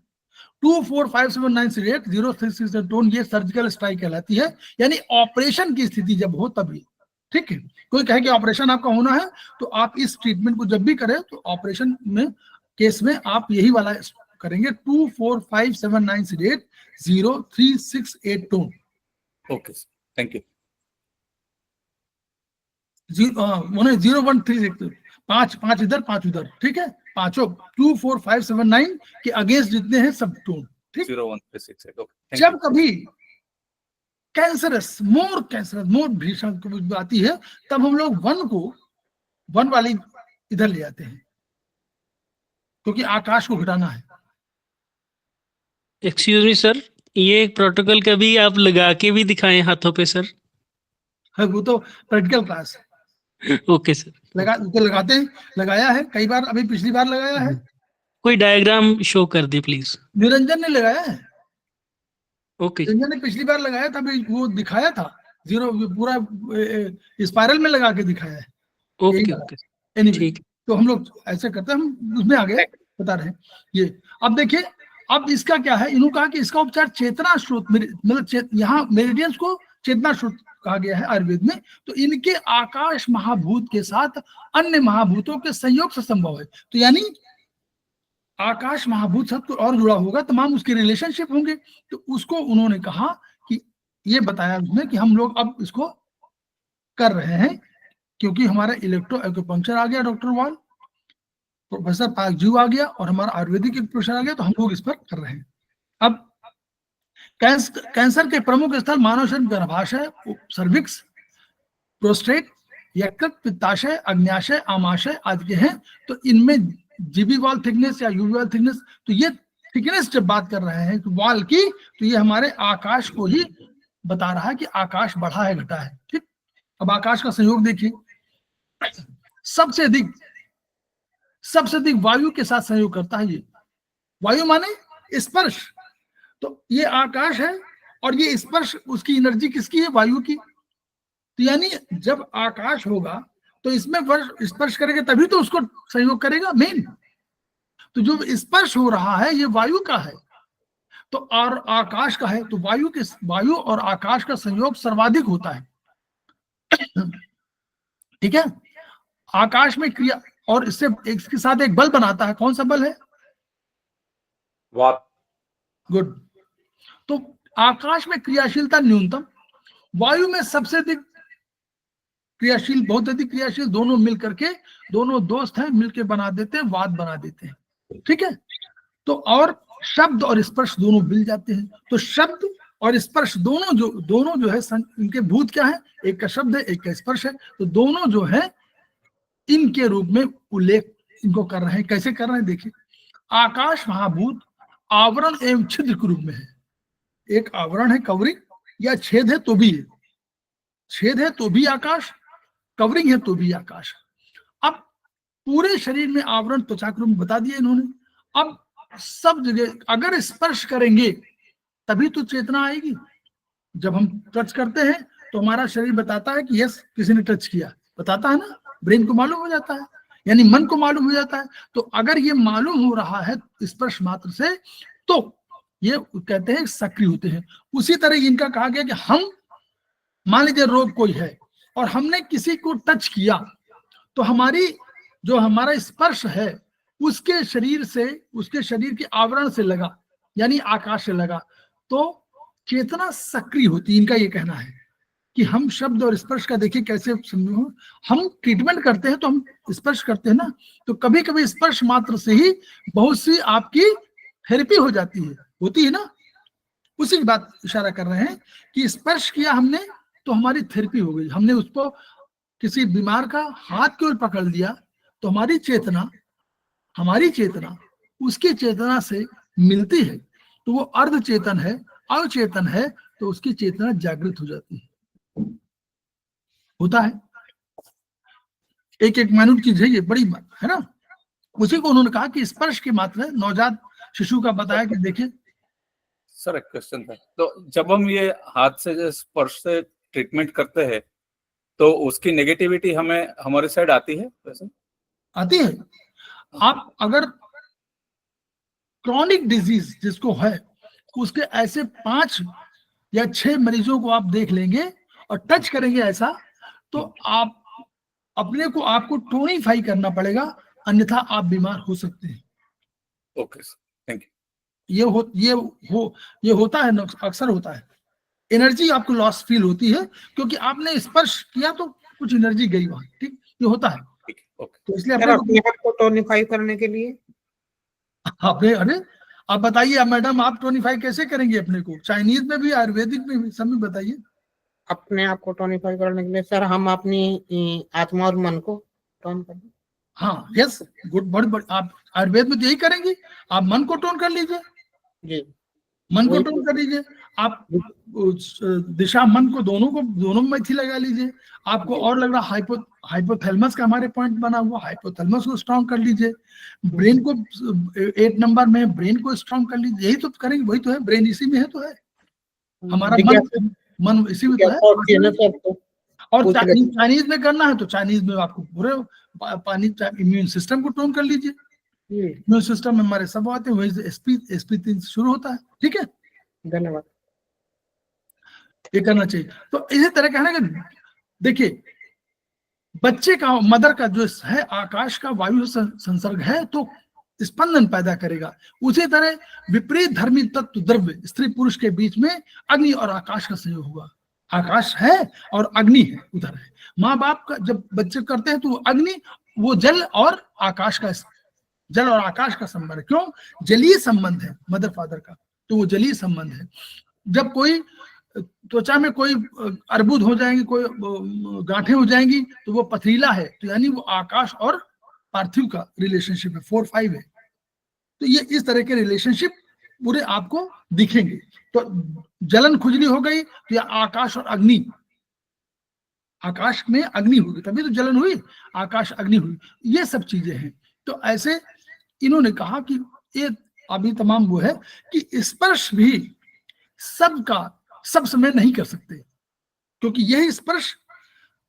Speaker 1: 2, 4, 5, 7, 9 सिडेट 0, 3, 6 टोन, ये सर्जिकल स्ट्राइक कहलाती है। यानी ऑपरेशन की स्थिति जब हो तभी। ठीक है। कोई कहे कि ऑपरेशन आपका होना है तो आप इस ट्रीटमेंट को जब भी करें तो ऑपरेशन में केस में आप यही वाला करेंगे। 2, 4, 5, 7, 9 सिडेट 0, 3, 6, 8 टोन।
Speaker 5: Okay, thank you.
Speaker 1: 0, 1, 3, 6 5 इधर 5 उधर। ठीक है। पांचों 2, 4, 5, 7, 9 के अगेंस्ट जितने हैं सब टोन। ठीक।
Speaker 5: 0, 1, 3, 6, 8। ओके।
Speaker 1: जब कभी कैंसरस मोर भीषण आती है तब हम लोग 1 वाली इधर ले आते हैं, क्योंकि आकाश को घटाना है।
Speaker 6: एक्सक्यूज मी सर, ये एक प्रोटोकॉल कभी आप लगा के भी दिखाएं हाथों पे सर।
Speaker 1: है वो तो प्रैक्टिकल क्लास है।
Speaker 6: ओके सर,
Speaker 1: तो लगाते हैं, लगाया है कई बार, अभी पिछली बार लगाया है,
Speaker 6: कोई डायग्राम शो कर दे प्लीज।
Speaker 1: निरंजन ने लगाया है,
Speaker 6: ओके
Speaker 1: निरंजन ने पिछली बार लगाया था, अभी वो दिखाया था जीरो, पूरा स्पाइरल में लगा के दिखाया है।
Speaker 6: ओके ओके
Speaker 1: Anyway,
Speaker 6: ठीक।
Speaker 1: तो हम लोग ऐसे करते हैं, हम उसमें आगे बता रहे हैं ये। अब देखिए, अब इसका क्या है, इन्होंने कहा कि इसका उपचार चेतना स्रोत, मतलब यहाँ मेरिडियंस को चेतना स्रोत कहा गया है आयुर्वेद में, तो इनके आकाश महाभूत के साथ अन्य महाभूतों के संयोग से संभव है। तो यानी आकाश महाभूत सब कुछ और जुड़ा होगा, तमाम उसके रिलेशनशिप होंगे। तो उसको उन्होंने कहा कि ये बताया उसमें कि हम लोग अब इसको कर रहे हैं, क्योंकि हमारा इलेक्ट्रो एक्यूपंक्चर आ गया, डॉक्टर वाल, प्रोफेसर पाकजू आ गया, और हमारा आयुर्वेदिक प्रोफेसर आ गया, तो हम लोग इस पर कर रहे हैं। अब कैंसर के प्रमुख स्थल मानव शरीर, गर्भाशय, सर्विक्स, प्रोस्टेट, यकृत, पित्ताशय, अग्न्याशय, आमाशय आदि के हैं। तो इनमें जीबी वॉल थिकनेस या यूवी वॉल थिकनेस, तो ये थिकनेस जब बात कर रहे हैं वॉल की, तो ये हमारे आकाश को ही बता रहा है कि आकाश बढ़ा है घटा है। ठीक, अब आकाश का संयोग देखिए, सबसे अधिक वायु के साथ संयोग करता है ये। वायु माने स्पर्श, तो ये आकाश है और ये स्पर्श, उसकी एनर्जी किसकी है? वायु की। तो यानी जब आकाश होगा तो इसमें स्पर्श करेगा तभी तो उसको संयोग करेगा मेन। तो जो स्पर्श हो रहा है ये वायु का है, तो और आकाश का है, तो वायु और आकाश का संयोग सर्वाधिक होता है। ठीक है, आकाश में क्रिया, और इससे इसके साथ एक बल बनाता है। कौन सा बल है?
Speaker 4: वात।
Speaker 1: गुड। तो आकाश में क्रियाशीलता न्यूनतम, वायु में सबसे अधिक क्रियाशील, बहुत अधिक क्रियाशील, दोनों मिल करके, दोनों दोस्त हैं, मिलके बना देते हैं, वात बना देते हैं। ठीक है, तो और शब्द और स्पर्श दोनों मिल जाते हैं। तो शब्द और स्पर्श दोनों जो है इनके भूत क्या है? एक का शब्द है, एक का स्पर्श है। तो दोनों जो है इनके रूप में उल्लेख इनको कर रहे हैं। कैसे कर रहे हैं देखिए, आकाश महाभूत आवरण एवं छिद्र के रूप में है। एक आवरण है, कवरिंग, या छेद है तो भी है, छेद है तो भी आकाश, कवरिंग है तो भी आकाश। अब पूरे शरीर में आवरण त्वचा के रूप में बता दिया इन्होंने। अब सब जगह अगर स्पर्श करेंगे तभी तो चेतना आएगी। जब हम टच करते हैं तो हमारा शरीर बताता है कि यस किसी ने टच किया, बताता है ना, ब्रेन को मालूम हो जाता है, यानी मन को मालूम हो जाता है। तो अगर ये मालूम हो रहा है स्पर्श मात्र से, तो ये कहते हैं सक्रिय होते हैं। उसी तरह इनका कहा गया कि हम मान लीजिए रोग कोई है और हमने किसी को टच किया, तो हमारा स्पर्श है उसके शरीर से, उसके शरीर के आवरण से लगा, यानी आकाश से लगा, तो चेतना सक्रिय होती है। इनका ये कहना है कि हम शब्द और स्पर्श का देखिए कैसे समझो, हम ट्रीटमेंट करते हैं तो हम स्पर्श करते हैं ना, तो कभी कभी स्पर्श मात्र से ही बहुत सी आपकी थेरेपी हो जाती है, होती है ना। उसी की बात इशारा कर रहे हैं कि स्पर्श किया हमने तो हमारी थेरेपी हो गई। हमने उसको किसी बीमार का हाथ की ओर पकड़ लिया तो हमारी चेतना उसकी चेतना से मिलती है, तो वो अर्ध चेतन है, अवचेतन है, तो उसकी चेतना जागृत हो जाती है। होता है, एक माइन्यूट चीज है ये, बड़ी बात है ना। उसी को उन्होंने कहा कि स्पर्श की मात्रा नवजात शिशु का बताया कि देखिए।
Speaker 5: सर एक क्वेश्चन था, तो जब हम ये हाथ से स्पर्श से ट्रीटमेंट करते हैं तो उसकी नेगेटिविटी हमें हमारे साइड आती है? वैसे आती
Speaker 1: है। आप अगर क्रॉनिक डिजीज जिसको है, उसके ऐसे 5 या 6 मरीजों को आप देख लेंगे और टच करेंगे ऐसा, तो आप अपने को आपको टोनिफाई करना पड़ेगा, अन्यथा आप बीमार हो सकते हैं।
Speaker 5: Okay sir, thank you.
Speaker 1: ये होता है, अक्सर होता है। एनर्जी आपको लॉस फील होती है क्योंकि आपने स्पर्श किया तो कुछ एनर्जी गई वहां। ठीक, ये होता है। तो इसलिए
Speaker 8: अपने हाथ को टोनिफाई करने के लिए
Speaker 1: अरे आप बताइए मैडम, आप टोनिफाई कैसे करेंगे अपने को? चाइनीज में भी, आयुर्वेदिक में भी, सब में बताइए।
Speaker 8: अपने आप को टोनिफाई करने के लिए सर हम अपनी आत्मा और मन को टोन कर दें।
Speaker 1: हाँ, यस, गुड, बड़ी आप आयुर्वेद में तो यही करेंगे, आप मन को टोन कर लीजिए।
Speaker 8: जी,
Speaker 1: मन को टोन कर लीजिए आप, उस दिशा मन को दोनों में मैथी लगा लीजिए। आपको और लग रहा हाइपोथैलेमस का हमारे पॉइंट बना हुआ, हाइपोथैलेमस को स्ट्रॉन्ग कर लीजिए। ब्रेन को 8 नंबर में ब्रेन को स्ट्रॉन्ग कर लीजिए। यही तो करेंगे, वही तो है, ब्रेन इसी में है तो है, हमारा मन इसी में तो है। और चाइनीज में करना है तो चाइनीज में आपको पूरे पानी इम्यून सिस्टम को टोन कर लीजिए। इम्यून सिस्टम में हमारे सब आते हैं, वही से SP3 शुरू होता है। ठीक है,
Speaker 8: धन्यवाद।
Speaker 1: ये करना चाहिए। तो इसी तरह का है ना कि देखिए बच्चे का मदर का जो है आकाश का वायु संसर्ग है तो स्पंदन पैदा करेगा। उसी तरह विपरीत धर्मी तत्व द्रव्य स्त्री पुरुष के बीच में अग्नि और आकाश का संयोग होगा। आकाश है और अग्नि है, उधर है। माँ बाप का जब बच्चे करते हैं तो अग्नि, वो जल और आकाश का संबंध है। क्यों? जलीय संबंध है मदर फादर का, तो वो जलीय संबंध है। जब कोई त्वचा में कोई अर्बुद हो जाएंगी, कोई गांठें हो जाएंगी तो वो पथरीला है, तो यानी वो आकाश और पार्थिव का रिलेशनशिप है, 4-5 है। तो ये इस तरह के रिलेशनशिप पूरे आपको दिखेंगे। तो जलन खुजली हो गई तो या आकाश और अग्नि, आकाश में अग्नि होगी तभी तो जलन हुई, आकाश अग्नि हुई, ये सब चीजें हैं। तो ऐसे इन्होंने कहा कि ये अभी तमाम वो है कि स्पर्श भी सबका सब समय नहीं कर सकते, क्योंकि यही स्पर्श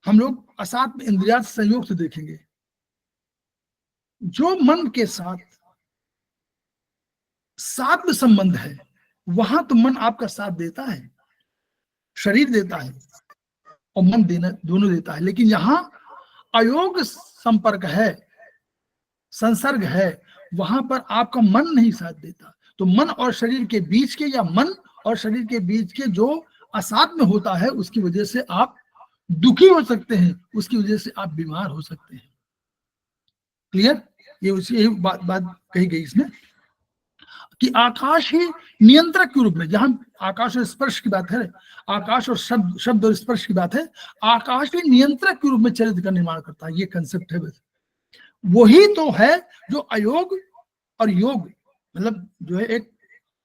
Speaker 1: हम लोग असात्म इंद्रियात संयोग से देखेंगे। जो मन के साथ सात्म संबंध है वहां तो मन आपका साथ देता है, शरीर देता है और मन दोनों देता है। लेकिन यहां अयोग संपर्क है, संसर्ग है, वहां पर आपका मन नहीं साथ देता। तो मन और शरीर के बीच के या मन और शरीर के बीच के जो असात्म होता है उसकी वजह से आप दुखी हो सकते हैं, उसकी वजह से आप बीमार हो सकते हैं। क्लियर? ये उसी बात कही गई इसमें कि आकाश ही नियंत्रक के रूप में, जहां आकाश और स्पर्श की बात है, आकाश और शब्द और स्पर्श की बात है, आकाश ही नियंत्रक के रूप में चरित्र का निर्माण करता है। ये कंसेप्ट है। वही तो है जो अयोग और योग, मतलब जो है एक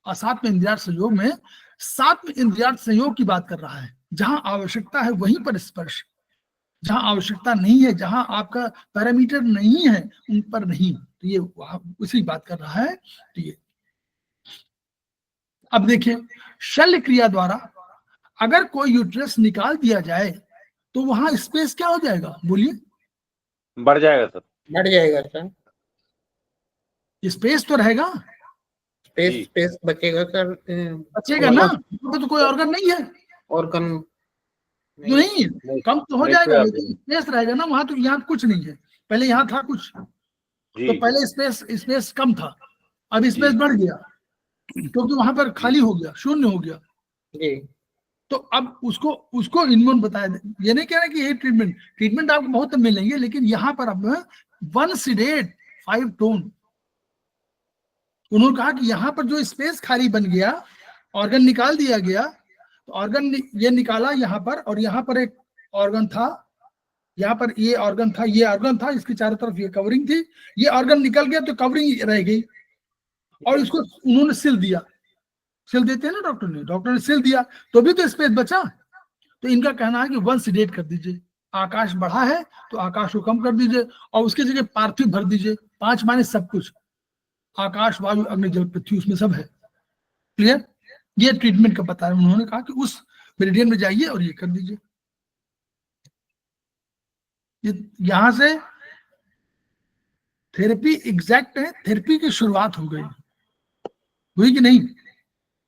Speaker 1: असात्म इंद्रियार्थ संयोग में सात्म इंद्रियार्थ संयोग की बात कर रहा है। जहां आवश्यकता है वहीं पर स्पर्श, जहां आवश्यकता नहीं है, जहां आपका पैरामीटर नहीं है उन पर नहीं, तो ये उसी बात कर रहा है। तो ये अब देखिए शल्य क्रिया द्वारा अगर कोई यूट्रस निकाल दिया जाए तो वहां स्पेस क्या हो जाएगा? बोलिए।
Speaker 4: बढ़ जाएगा सर।
Speaker 8: बढ़ जाएगा सर,
Speaker 1: स्पेस तो रहेगा,
Speaker 8: स्पेस बचेगा सर।
Speaker 1: बचेगा ना, तो कोई ऑर्गन नहीं है,
Speaker 8: ऑर्गन
Speaker 1: नहीं कम तो हो जाएगा, लेकिन स्पेस रहेगा ना वहां। तो यहाँ कुछ नहीं है, पहले यहाँ था कुछ, तो पहले स्पेस कम था, अब स्पेस बढ़ गया क्योंकि वहां पर खाली हो गया, शून्य हो गया। तो अब उसको इन्होंने बताया। ये नहीं कह रहे कि ये ट्रीटमेंट आपको बहुत मिलेंगे, लेकिन यहाँ पर अब 1 सीडेट 5 टोन। उन्होंने कहा कि यहाँ पर जो स्पेस खाली बन गया, ऑर्गन निकाल दिया गया, तो ऑर्गन ये निकाला यहाँ पर, और यहाँ पर एक ऑर्गन था, यहाँ पर ये ऑर्गन था, ये ऑर्गन था, इसके चारों तरफ ये कवरिंग थी, ये ऑर्गन निकल गया तो कवरिंग रह गई, और इसको उन्होंने सिल दिया। सिल देते हैं ना डॉक्टर ने सिल दिया तो भी तो स्पेस बचा। तो इनका कहना है कि 1 सीडेट कर दीजिए, आकाश बढ़ा है तो आकाश को कम कर दीजिए और उसकी जगह पार्थिव भर दीजिए। 5 माने सब कुछ, आकाश वायु अग्नि जल पृथ्वी, उसमें सब है। क्लियर? ये ट्रीटमेंट का बताया। उन्होंने कहा कि उस मेरिडियन में जाइए और ये कर दीजिए। यहां से थेरेपी एग्जैक्ट है, थेरेपी की शुरुआत हो गई, हुई कि नहीं?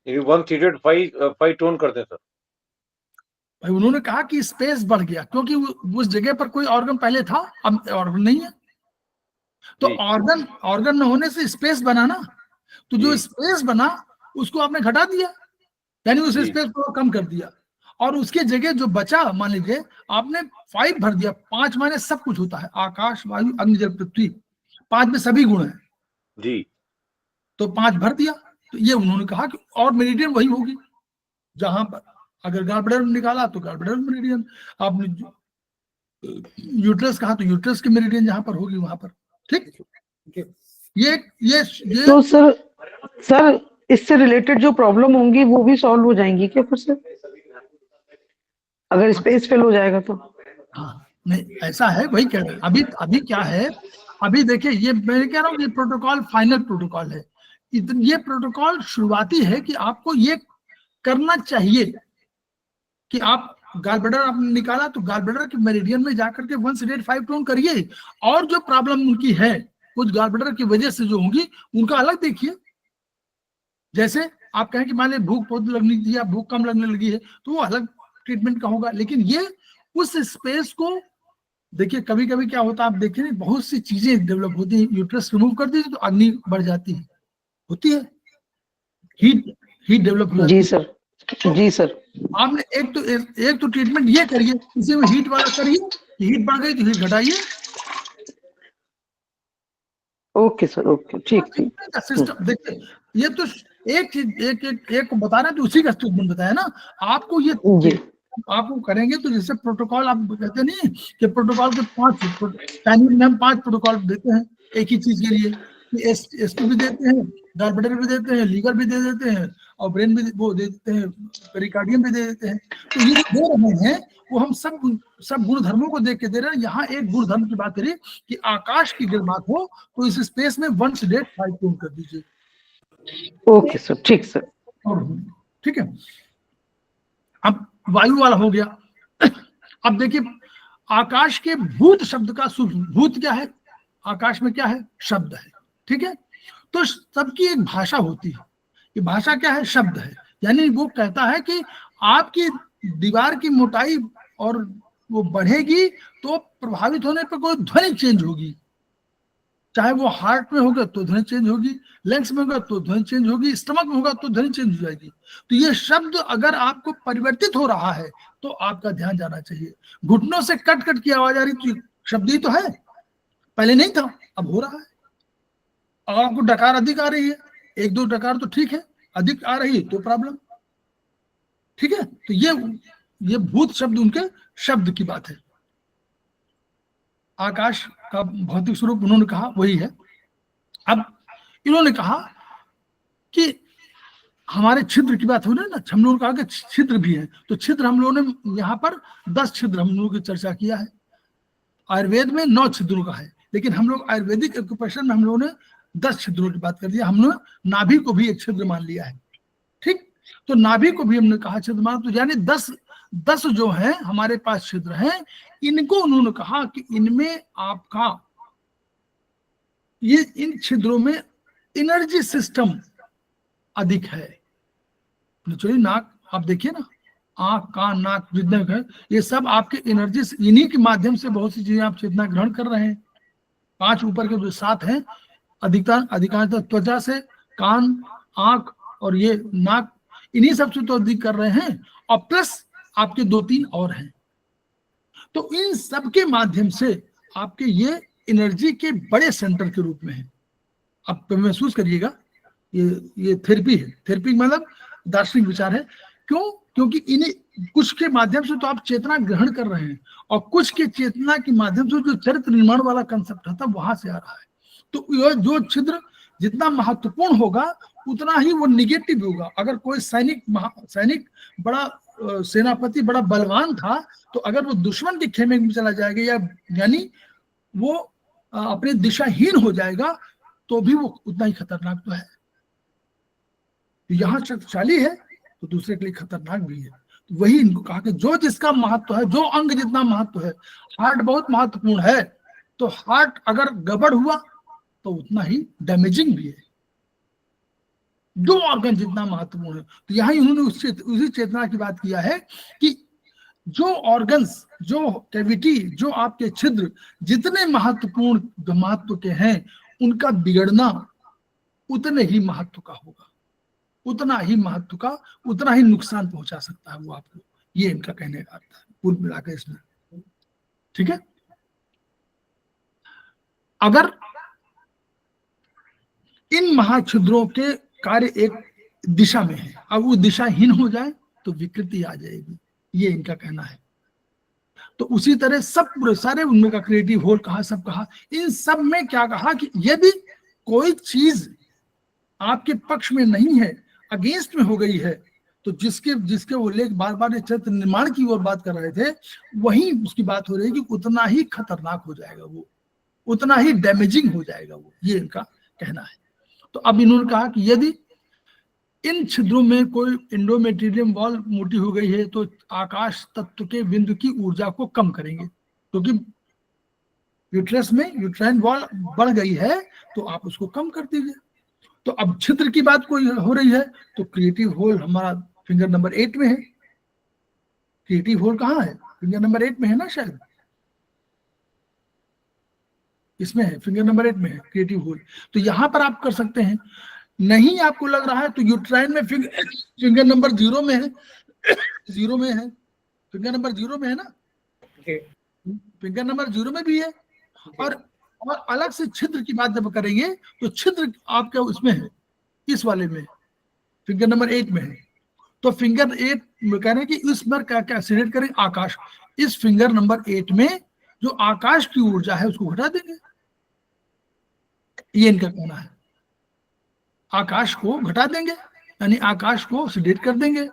Speaker 4: 1 सीडेट 5 टोन करते सर।
Speaker 1: भाई उन्होंने कहा कि स्पेस बढ़ गया क्योंकि उस जगह पर कोई ऑर्गन पहले था, अब ऑर्गन नहीं है। तो ऑर्गन न होने से स्पेस बना ना, तो जो स्पेस बना उसको आपने घटा दिया, यानी उस स्पेस को कम कर दिया, और उसके जगह जो बचा, मान लीजिए आपने 5 भर दिया। 5 माने सब कुछ होता है, आकाश वायु अग्नि जल पृथ्वी, 5 में सभी गुण हैं
Speaker 4: जी, तो
Speaker 1: 5 भर दिया। तो ये उन्होंने कहा कि और मेरिडियन वही होगी जहां पर अगर गॉलब्लैडर निकाला तो गॉलब्लैडर मेरिडियन, आपने यूट्रस कहा तो यूट्रस की मेरिडियन जहां पर होगी वहां पर। ठीक, ये
Speaker 9: तो सर इससे रिलेटेड जो प्रॉब्लम होंगी वो भी सॉल्व हो जाएंगी क्या फिर से, अगर स्पेस फिल हो जाएगा तो?
Speaker 1: हाँ नहीं ऐसा है, वही कह रहे हैं। अभी क्या है, अभी देखिए ये मैं कह रहा हूँ ये प्रोटोकॉल फाइनल प्रोटोकॉल है। ये प्रोटोकॉल शुरुआती है कि आपको ये करना चाहिए कि आप गाल ब्लैडर आपने निकाला तो गाल ब्लैडर के मेरिडियन में जाकर के 1/5 टोन करिए, और जो प्रॉब्लम उनकी है कुछ गाल ब्लैडर की वजह से जो होंगी उनका अलग देखिए। जैसे आप कहें कि मान लीजिए भूख बहुत लगनी थी या भूख कम लगने लगी है तो वो अलग ट्रीटमेंट का होगा, लेकिन ये उस स्पेस को देखिए। कभी कभी क्या होता है आप देखिए बहुत सी चीजें डेवलप होती है, यूट्रस रिमूव कर दीजिए तो अग्नि बढ़ जाती है, होती है, हीट डेवलप हो जाती है।
Speaker 9: जी सर, जी सर।
Speaker 1: आपने एक तो ट्रीटमेंट ये करिए, इसी में हीट वाला करिए, हीट बढ़ गई तो हीट घटाइए।
Speaker 9: ओके सर, ओके, ठीक।
Speaker 1: सिस्टम देखिए, ये तो एक चीज एक को बता रहे हैं तो उसी का ट्रीटमेंट बताया ना आपको। ये आपको करेंगे तो जैसे प्रोटोकॉल आप कहते नहीं कि प्रोटोकॉल के 5 में हम 5 प्रोटोकॉल देते हैं एक ही चीज के लिए, एसटी भी देते हैं, गाल ब्लैडर भी देते हैं, लीवर भी दे देते हैं, और ब्रेन भी वो दे देते हैं, पेरिकार्डियम भी दे देते हैं। तो ये जो दे रहे हैं वो हम सब गुणधर्मों को देख के दे रहे हैं। यहाँ एक गुणधर्म की बात करिए कि आकाश की अगर बात हो तो इस स्पेस में 1/5 टोन कर दीजिए।
Speaker 9: ओके सर, ठीक सर,
Speaker 1: ठीक है। अब वायु वाला हो गया। अब देखिए आकाश के भूत शब्द का भूत क्या है, आकाश में क्या है, शब्द है, ठीक है। तो सबकी एक भाषा होती है, ये भाषा क्या है, शब्द है। यानी वो कहता है कि आपकी दीवार की मोटाई और वो बढ़ेगी तो प्रभावित होने पर कोई ध्वनि चेंज होगी, चाहे वो हार्ट में होगा तो ध्वनि चेंज होगी, लंग्स में होगा तो ध्वनि चेंज होगी, स्टमक में होगा तो ध्वनि चेंज हो जाएगी। तो ये शब्द अगर आपको परिवर्तित हो रहा है तो आपका ध्यान जाना चाहिए। घुटनों से कट कट की आवाज आ रही तो शब्द ही तो है, पहले नहीं था, अब हो रहा है। अगर आपको डकार अधिक आ रही है, 1-2 डकार तो ठीक है, अधिक आ रही है तो प्रॉब्लम, ठीक है। तो ये भूत शब्द उनके शब्द की बात है। आकाश का भौतिक स्वरूप उन्होंने कहा वही है। अब इन्होंने कहा कि हमारे छिद्र की बात हो रही है ना, हम लोगों ने कहा कि छिद्र भी है, तो छिद्र हम लोगों ने यहाँ पर 10 छिद्र हम लोगों की चर्चा किया है। आयुर्वेद में 9 छिद्रों का है, लेकिन हम लोग आयुर्वेदिक एक्यूप्रेशर में हम लोगों ने 10 छिद्रों की बात कर दिया। हमने नाभि को भी एक छिद्र मान लिया है, ठीक। तो नाभि को भी हमने कहा छिद्र मान, तो यानी 10 जो है हमारे पास छिद्र हैं, इनको उन्होंने कहा कि इनमें आपका ये इन छिद्रों में एनर्जी सिस्टम अधिक है। चलिए नाक आप देखिए ना, आंख, कान, नाक जितने है ये सब आपके एनर्जी, इन्हीं के माध्यम से बहुत सी चीजें आप चेतना ग्रहण कर रहे हैं। 5 ऊपर के जो 7 हैं अधिकांश त्वचा से, कान, आंख और ये नाक, इन्हीं सबसे तो अधिक कर रहे हैं, और प्लस आपके 2-3 और हैं। तो इन सब के माध्यम से आपके ये एनर्जी के बड़े सेंटर के रूप में है। आप महसूस करिएगा, ये थेरेपी है। थेरेपी मतलब दार्शनिक विचार है। क्यों? क्योंकि इन्हीं कुछ के माध्यम से तो आप चेतना ग्रहण कर रहे हैं, और कुछ के चेतना के माध्यम से जो चरित्र निर्माण वाला कंसेप्ट था वहां से आ रहा है। तो यह जो छिद्र जितना महत्वपूर्ण होगा उतना ही वो निगेटिव होगा। अगर कोई सैनिक बड़ा सेनापति बड़ा बलवान था, तो अगर वो दुश्मन के खेमे में चला जाएगा या यानी वो अपने दिशाहीन हो जाएगा तो भी वो उतना ही खतरनाक तो है। यहाँ शक्तिशाली है तो दूसरे के लिए खतरनाक भी है। तो वही इनको कहा कि जो जिसका महत्व है, जो अंग जितना महत्व है, हार्ट बहुत महत्वपूर्ण है, तो हार्ट अगर गड़बड़ हुआ तो उतना ही डैमेजिंग भी है। 2 ऑर्गन जितना महत्वपूर्ण है। तो यहाँ उन्होंने उसी चेतना की बात किया है कि जो ऑर्गन्स, जो कैविटी, जो आपके छिद्र जितने महत्वपूर्ण महत्व के हैं, उनका बिगड़ना उतने ही महत्व का होगा, उतना ही महत्व का, उतना ही नुकसान पहुंचा सकता है वो आपको। ये इनका कहने का अर्थ है कुल मिलाकर इसमें, ठीक है। अगर इन महाछिद्रों के कार्य एक दिशा में है, अब वो दिशाहीन हो जाए तो विकृति आ जाएगी, ये इनका कहना है। तो उसी तरह सब पूरे सारे उनमें का क्रिएटिव होल कहा, सब कहा। इन सब में क्या कहा कि यदि कोई चीज आपके पक्ष में नहीं है, अगेंस्ट में हो गई है, तो जिसके उल्लेख बार बार चरित्र निर्माण की ओर बात कर रहे थे, वही उसकी बात हो रही है कि उतना ही खतरनाक हो जाएगा वो, उतना ही डैमेजिंग हो जाएगा वो, ये इनका कहना है। तो अब इन्होंने कहा कि यदि इन छिद्रों में कोई एंडोमेट्रियम वॉल मोटी हो गई है तो आकाश तत्व के बिंदु की ऊर्जा को कम करेंगे, क्योंकि यूट्रस में यूट्राइन वॉल बढ़ गई है तो आप उसको कम कर दीजिए। तो अब छिद्र की बात कोई हो रही है तो क्रिएटिव होल हमारा फिंगर नंबर 8 में है। क्रिएटिव होल कहाँ है? फिंगर नंबर 8 में है ना, शायद इसमें है, फिंगर नंबर 8 में है क्रिएटिव होल। तो यहां पर आप कर सकते हैं। नहीं आपको लग रहा है तो यूट्राइन में फिंगर नंबर 0 में है, 0 में है, फिंगर नंबर 0 में है ना, फिंगर नंबर 0 में भी है। और अलग से छिद्र की बात जब करेंगे तो छिद्र आपके उसमें है, इस वाले में फिंगर नंबर 8 में है। तो फिंगर 8 में कह रहे हैं कि इस पर क्या सिलेक्ट करें? आकाश। इस फिंगर नंबर 8 में जो आकाश की ऊर्जा है उसको घटा देंगे, ये इनका कहना है। आकाश को घटा देंगे यानी आकाश को सिलेक्ट कर देंगे।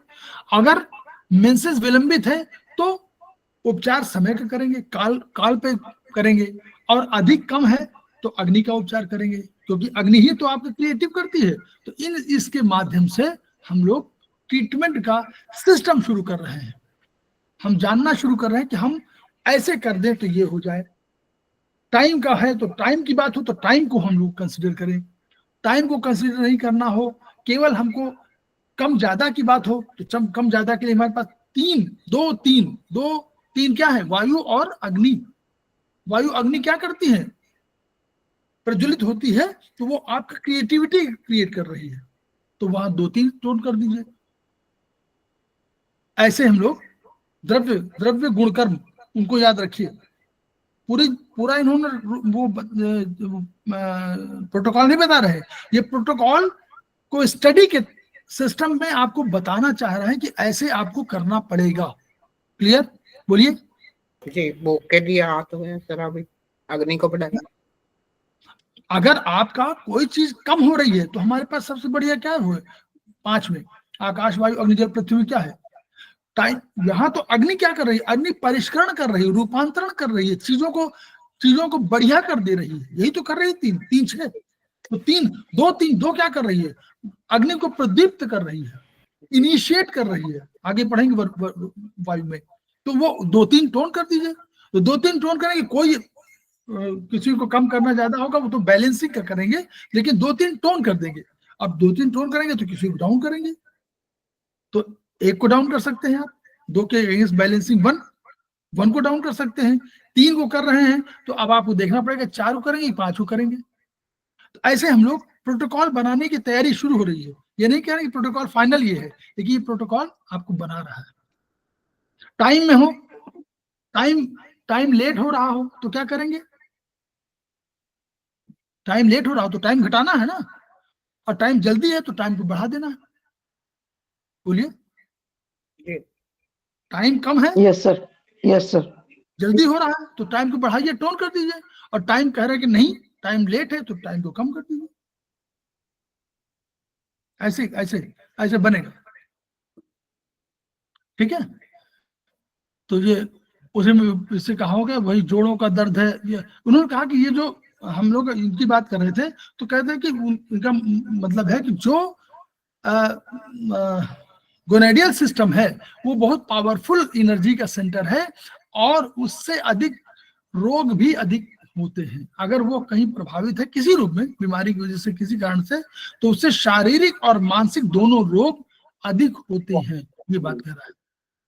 Speaker 1: अगर मेंसेस विलंबित है तो उपचार समय का करेंगे, काल पे करेंगे, और अधिक कम है तो अग्नि का उपचार करेंगे, क्योंकि अग्नि ही तो आपको क्रिएटिव करती है। तो इसके माध्यम से हम लोग ट्रीटमेंट का सिस्टम शुरू कर रहे हैं। हम जानना शुरू कर रहे हैं कि हम ऐसे कर दें तो ये हो जाए। टाइम का है तो टाइम की बात हो तो टाइम को हम लोग कंसिडर करें, टाइम को कंसिडर नहीं करना हो, केवल हमको कम ज्यादा की बात हो तो कम ज्यादा के लिए हमारे पास तीन क्या है? वायु और अग्नि। वायु अग्नि क्या करती है? प्रज्वलित होती है, तो वो आपका क्रिएटिविटी क्रिएट कर रही है, तो वहां 2-3 टोन कर दीजिए। ऐसे हम लोग द्रव्य गुणकर्म उनको याद रखिए। पूरा इन्होंने वो प्रोटोकॉल नहीं बता रहे, ये प्रोटोकॉल को स्टडी के सिस्टम में आपको बताना चाह रहे हैं कि ऐसे आपको करना पड़ेगा। क्लियर? बोलिए
Speaker 8: जी। वो के दिया हाथ हुए सर, अभी अग्नि को बढ़ाइए।
Speaker 1: अगर आपका कोई चीज कम हो रही है तो हमारे पास सबसे बढ़िया क्या हुए? 5 में आकाश वायु अग्नि जल पृथ्वी क्या है? टाइम। यहाँ तो अग्नि क्या कर रही है? अग्नि परिष्करण कर रही है, रूपांतरण कर रही है, चीजों को बढ़िया कर दे रही है। यही तो कर रही है 3 6। तो 2 क्या कर रही है? अग्नि को प्रदीप्त कर रही है, इनिशिएट कर रही है। आगे पढ़ेंगे वायु में, तो वो 2-3 टोन कर दीजिए। तो 2-3 टोन करेंगे, कोई किसी को कम करना ज्यादा होगा वो तो बैलेंसिंग का करेंगे, लेकिन 2-3 टोन कर देंगे। अब 2-3 टोन करेंगे तो किसी को डाउन करेंगे, तो 1 को डाउन कर सकते हैं आप, 2 के अगेंस्ट बैलेंसिंग 1 को डाउन कर सकते हैं। 3 को कर रहे हैं तो अब आपको देखना पड़ेगा 4 को करेंगे, 5 को करेंगे। तो ऐसे हम लोग प्रोटोकॉल बनाने की तैयारी शुरू हो रही है। ये नहीं कह रहे कि प्रोटोकॉल फाइनल ये है, लेकिन ये प्रोटोकॉल आपको बना रहा है। टाइम में हो, टाइम लेट हो रहा हो तो क्या करेंगे? टाइम लेट हो रहा हो तो टाइम घटाना है ना, और टाइम जल्दी है तो टाइम को बढ़ा देना है। बोलिए। टाइम कम है,
Speaker 9: यस सर,
Speaker 1: जल्दी हो रहा है तो टाइम को बढ़ाइए, टोन कर दीजिए। और टाइम कह रहे हैं कि नहीं टाइम लेट है तो टाइम को कम कर दीजिए। ऐसे बनेगा। ठीक है? तो ये उसी में इससे कहा होगा, वही जोड़ों का दर्द है। ये उन्होंने कहा कि ये जो हम लोग इनकी बात कर रहे थे तो कहते हैं कि उनका मतलब है कि जो गोनेडियल सिस्टम है वो बहुत पावरफुल एनर्जी का सेंटर है, और उससे अधिक रोग भी अधिक होते हैं। अगर वो कहीं प्रभावित है किसी रूप में, बीमारी की वजह से, किसी कारण से, तो उससे शारीरिक और मानसिक दोनों रोग अधिक होते हैं। ये बात कह रहा है।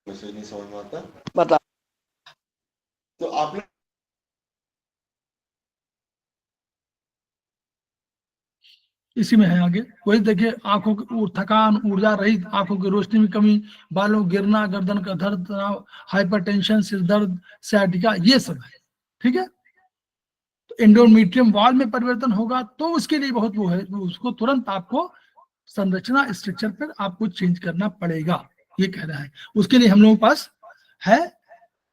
Speaker 10: मैसेज नहीं समझ में आता
Speaker 2: बता।
Speaker 10: तो आपने
Speaker 1: इसी में है आगे वही देखिए, आंखों की थकान, ऊर्जा रहित, आंखों की रोशनी में कमी, बालों गिरना, गर्दन का दर्द, तनाव, हाइपरटेंशन, सिर दर्द, सयाटिका, ये सब है। ठीक है? तो एंडोमेट्रियम वॉल में परिवर्तन होगा तो उसके लिए बहुत वो है, उसको तुरंत आपको संरचना स्ट्रक्चर पर आपको चेंज करना पड़ेगा, ये कह रहा है। उसके लिए हम लोगों के पास है,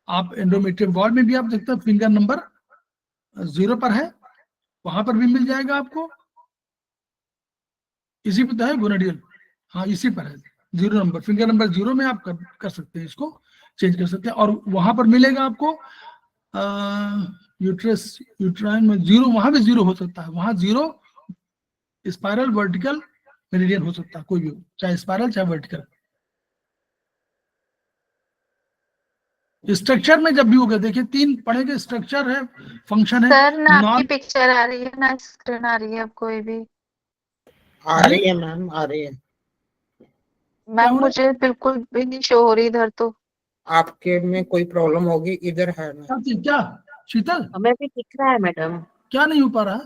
Speaker 1: आप एंडोमेट्रियम वॉल में भी आप देखते हैं फिंगर नंबर 0 पर है, वहां पर भी मिल जाएगा आपको। इसी पे तो है गोनाडियल, हाँ इसी पर है, 0 नंबर, फिंगर नंबर 0 में आप कर सकते हैं, इसको चेंज कर सकते हैं। और वहां पर मिलेगा आपको यूट्रस, यूट्राइन में 0, वहां भी 0 हो सकता है, वहां 0 स्पाइरल वर्टिकल मेरिडियन हो सकता है, कोई भी हो, चाहे स्पाइरल चाहे वर्टिकल। स्ट्रक्चर में जब भी होगा, देखिए 3 पढ़ेंगे, स्ट्रक्चर है, फंक्शन है,
Speaker 7: सर ना आपकी
Speaker 1: नॉन
Speaker 7: पिक्चर आ रही है ना स्क्रीन आ रही है, अब कोई भी
Speaker 8: आ रही है मैम, आ रही है।
Speaker 7: मैम मुझे बिल्कुल भी नहीं शो हो रही इधर तो।
Speaker 8: आपके में कोई प्रॉब्लम होगी, इधर है मैम।
Speaker 1: क्या चीज, क्या शीतल,
Speaker 2: हमें भी दिख रहा है मैडम।
Speaker 1: क्या नहीं हो पा रहा है?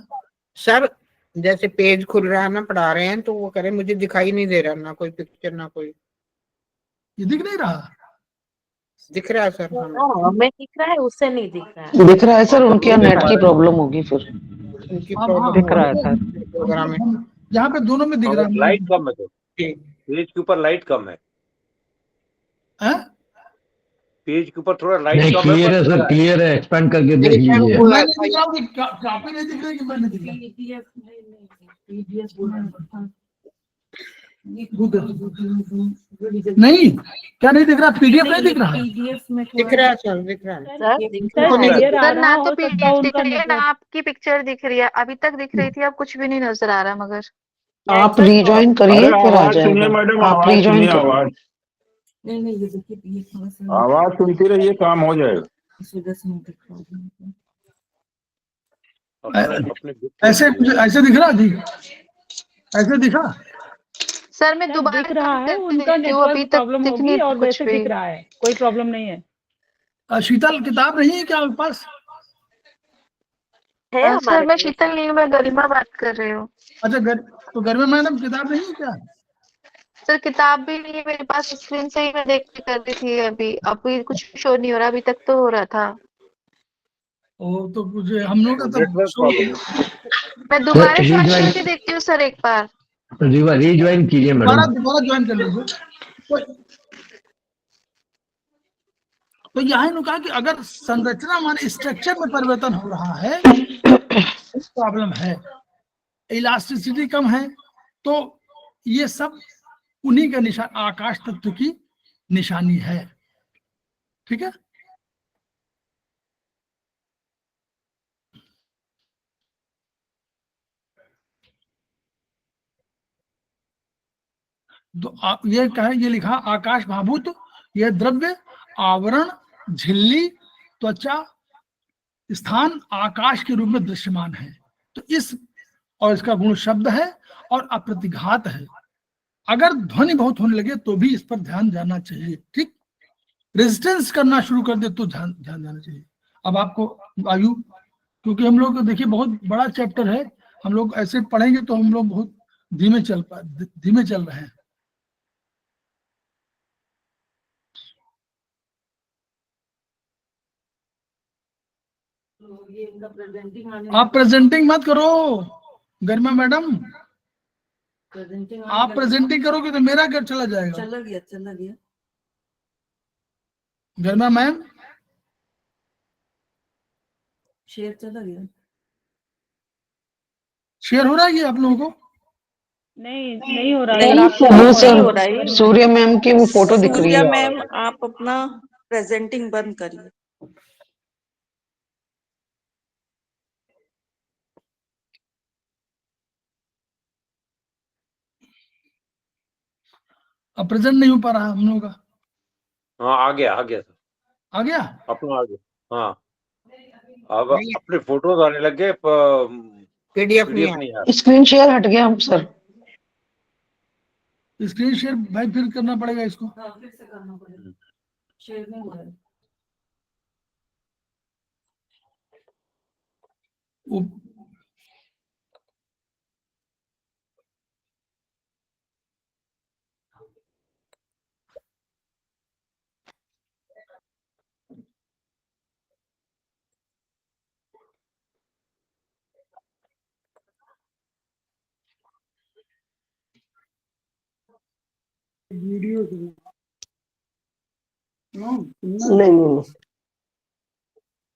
Speaker 8: सर जैसे पेज खुल रहा है ना, पढ़ा रहे हैं तो वो कह रहे हैं, मुझे दिखाई नहीं दे रहा, ना कोई पिक्चर ना कोई।
Speaker 1: ये दिख नहीं रहा?
Speaker 8: दिख रहा है सर हमें।
Speaker 2: हमें दिख रहा है, उससे नहीं दिख रहा है।
Speaker 9: दिख रहा है सर, उनके यहाँ नेट की प्रॉब्लम होगी फिर।
Speaker 8: उनकी
Speaker 1: हाँ,
Speaker 8: प्रॉब्लम
Speaker 9: दिख रहा है सर।
Speaker 8: प्रोग्राम में।
Speaker 1: यहाँ पे दोनों में दिख रहा है।
Speaker 4: लाइट कम है, तो
Speaker 8: ठीक।
Speaker 4: पेज के ऊपर लाइट कम है,
Speaker 1: हैं?
Speaker 4: पेज के ऊपर थोड़ा लाइट
Speaker 11: नहीं,
Speaker 4: कम
Speaker 11: क्लियर है
Speaker 4: है,
Speaker 11: सर, क्लियर है, एक्सपेंड करके देख
Speaker 8: ठीक है,
Speaker 11: लीजिए।
Speaker 8: वो
Speaker 1: मैं
Speaker 8: है
Speaker 1: नहीं दिख रहा हूँ कि काफी नहीं दिख रही कि मैं नहीं दिख रहा? नहीं, क्या नहीं दिख रहा? पीडीएफ नहीं दिख रहा?
Speaker 8: दिख रहा है सर, दिख रहा है।
Speaker 2: सर दिख रहा है।
Speaker 7: सर ना तो पीडीएफ दिख रही है ना आपकी पिक्चर दिख रही है, अभी तक दिख रही थी, अब कुछ भी नहीं नजर आ रहा मगर।
Speaker 9: आप रिज्वाइन करिए फिर आ जाएगा। आप रिज्वाइन करिए।
Speaker 11: आवाज सुनती रहिए, काम हो जाएगा।
Speaker 4: अपने
Speaker 1: ऐसे ऐसे दिख रहा थी, ऐसे दिखा?
Speaker 7: सर मैं दोबारा
Speaker 12: दिख रहा है, उनका
Speaker 7: देखती हूँ, अभी
Speaker 12: नेटवर्क
Speaker 7: तक
Speaker 12: प्रॉब्लम
Speaker 7: दिख नहीं
Speaker 12: होगी और
Speaker 7: कुछ
Speaker 12: वैसे
Speaker 7: भी।
Speaker 12: दिख रहा है, कोई प्रॉब्लम नहीं है।
Speaker 1: शीतल किताब नहीं है क्या आपके पास?
Speaker 7: सर मैं शीतल नहीं हूँ, मैं गरिमा बात कर रही हूँ।
Speaker 1: अच्छा, तो घर में मैडम किताब नहीं है क्या?
Speaker 7: सर किताब भी नहीं है मेरे पास, स्क्रीन से ही मैं देख के कर रही थी, अभी कुछ शो नहीं हो रहा, अभी तक तो हो रहा था।
Speaker 1: ओ, तो कुछ हम लोग का
Speaker 4: नेटवर्क
Speaker 1: तो
Speaker 4: प्रॉब्लम।
Speaker 7: मैं दोबारा ज्वाइन करके देखती हूँ सर एक बार।
Speaker 11: रिज्वाइन कीजिए मैडम।
Speaker 1: दोबारा ज्वाइन कर लीजिए। तो यहाँ इन्होंने कहा कि अगर संरचना माने स्ट्रक्चर में परिवर्तन हो रहा है, प्रॉब्लम है, इलास्टिसिटी कम है, तो ये सब उन्हीं का निशान, आकाश तत्व की निशानी है। ठीक है, तो ये कहा, ये लिखा आकाश भाभूत, यह द्रव्य आवरण झिल्ली त्वचा स्थान आकाश के रूप में दृश्यमान है। तो इस, और इसका गुण शब्द है और अप्रतिघात है। अगर ध्वनि बहुत होने लगे तो भी इस पर ध्यान जाना चाहिए। ठीक, रेजिस्टेंस करना शुरू कर दे तो ध्यान जाना चाहिए। अब आपको वायु, क्योंकि हम लोग देखिए बहुत बड़ा चैप्टर है, हम लोग ऐसे पढ़ेंगे तो हम लोग बहुत धीमे चल रहे हैं। आप प्रेजेंटिंग मत करो गरिमा मैडम, आप प्रेजेंटिंग करोगे तो मेरा घर चला जाएगा। चला गया गरिमा मैम, शेयर चला गया। शेयर हो रहा है ये आप लोगों को?
Speaker 12: नहीं हो रहा
Speaker 9: नहीं, वो सर सूर्य मैम की वो फोटो दिख रही है।
Speaker 2: मैम आप अपना प्रेजेंटिंग बंद करिए।
Speaker 1: अब प्रेजेंट नहीं हो पा रहा हम लोगों का।
Speaker 4: हाँ, आ गया सर,
Speaker 1: आ गया
Speaker 4: अपना आ गया। हाँ, अब अपने फोटोज आने लग गए,
Speaker 8: पीडीएफ
Speaker 4: नहीं
Speaker 8: नहीं
Speaker 4: आ।
Speaker 9: स्क्रीन शेयर हट गया हम सर।
Speaker 1: स्क्रीन शेयर भाई फिर करना पड़ेगा इसको। फिर से करना पड़ेगा, शेयर नहीं हो रहा है। वीडियो
Speaker 9: नहीं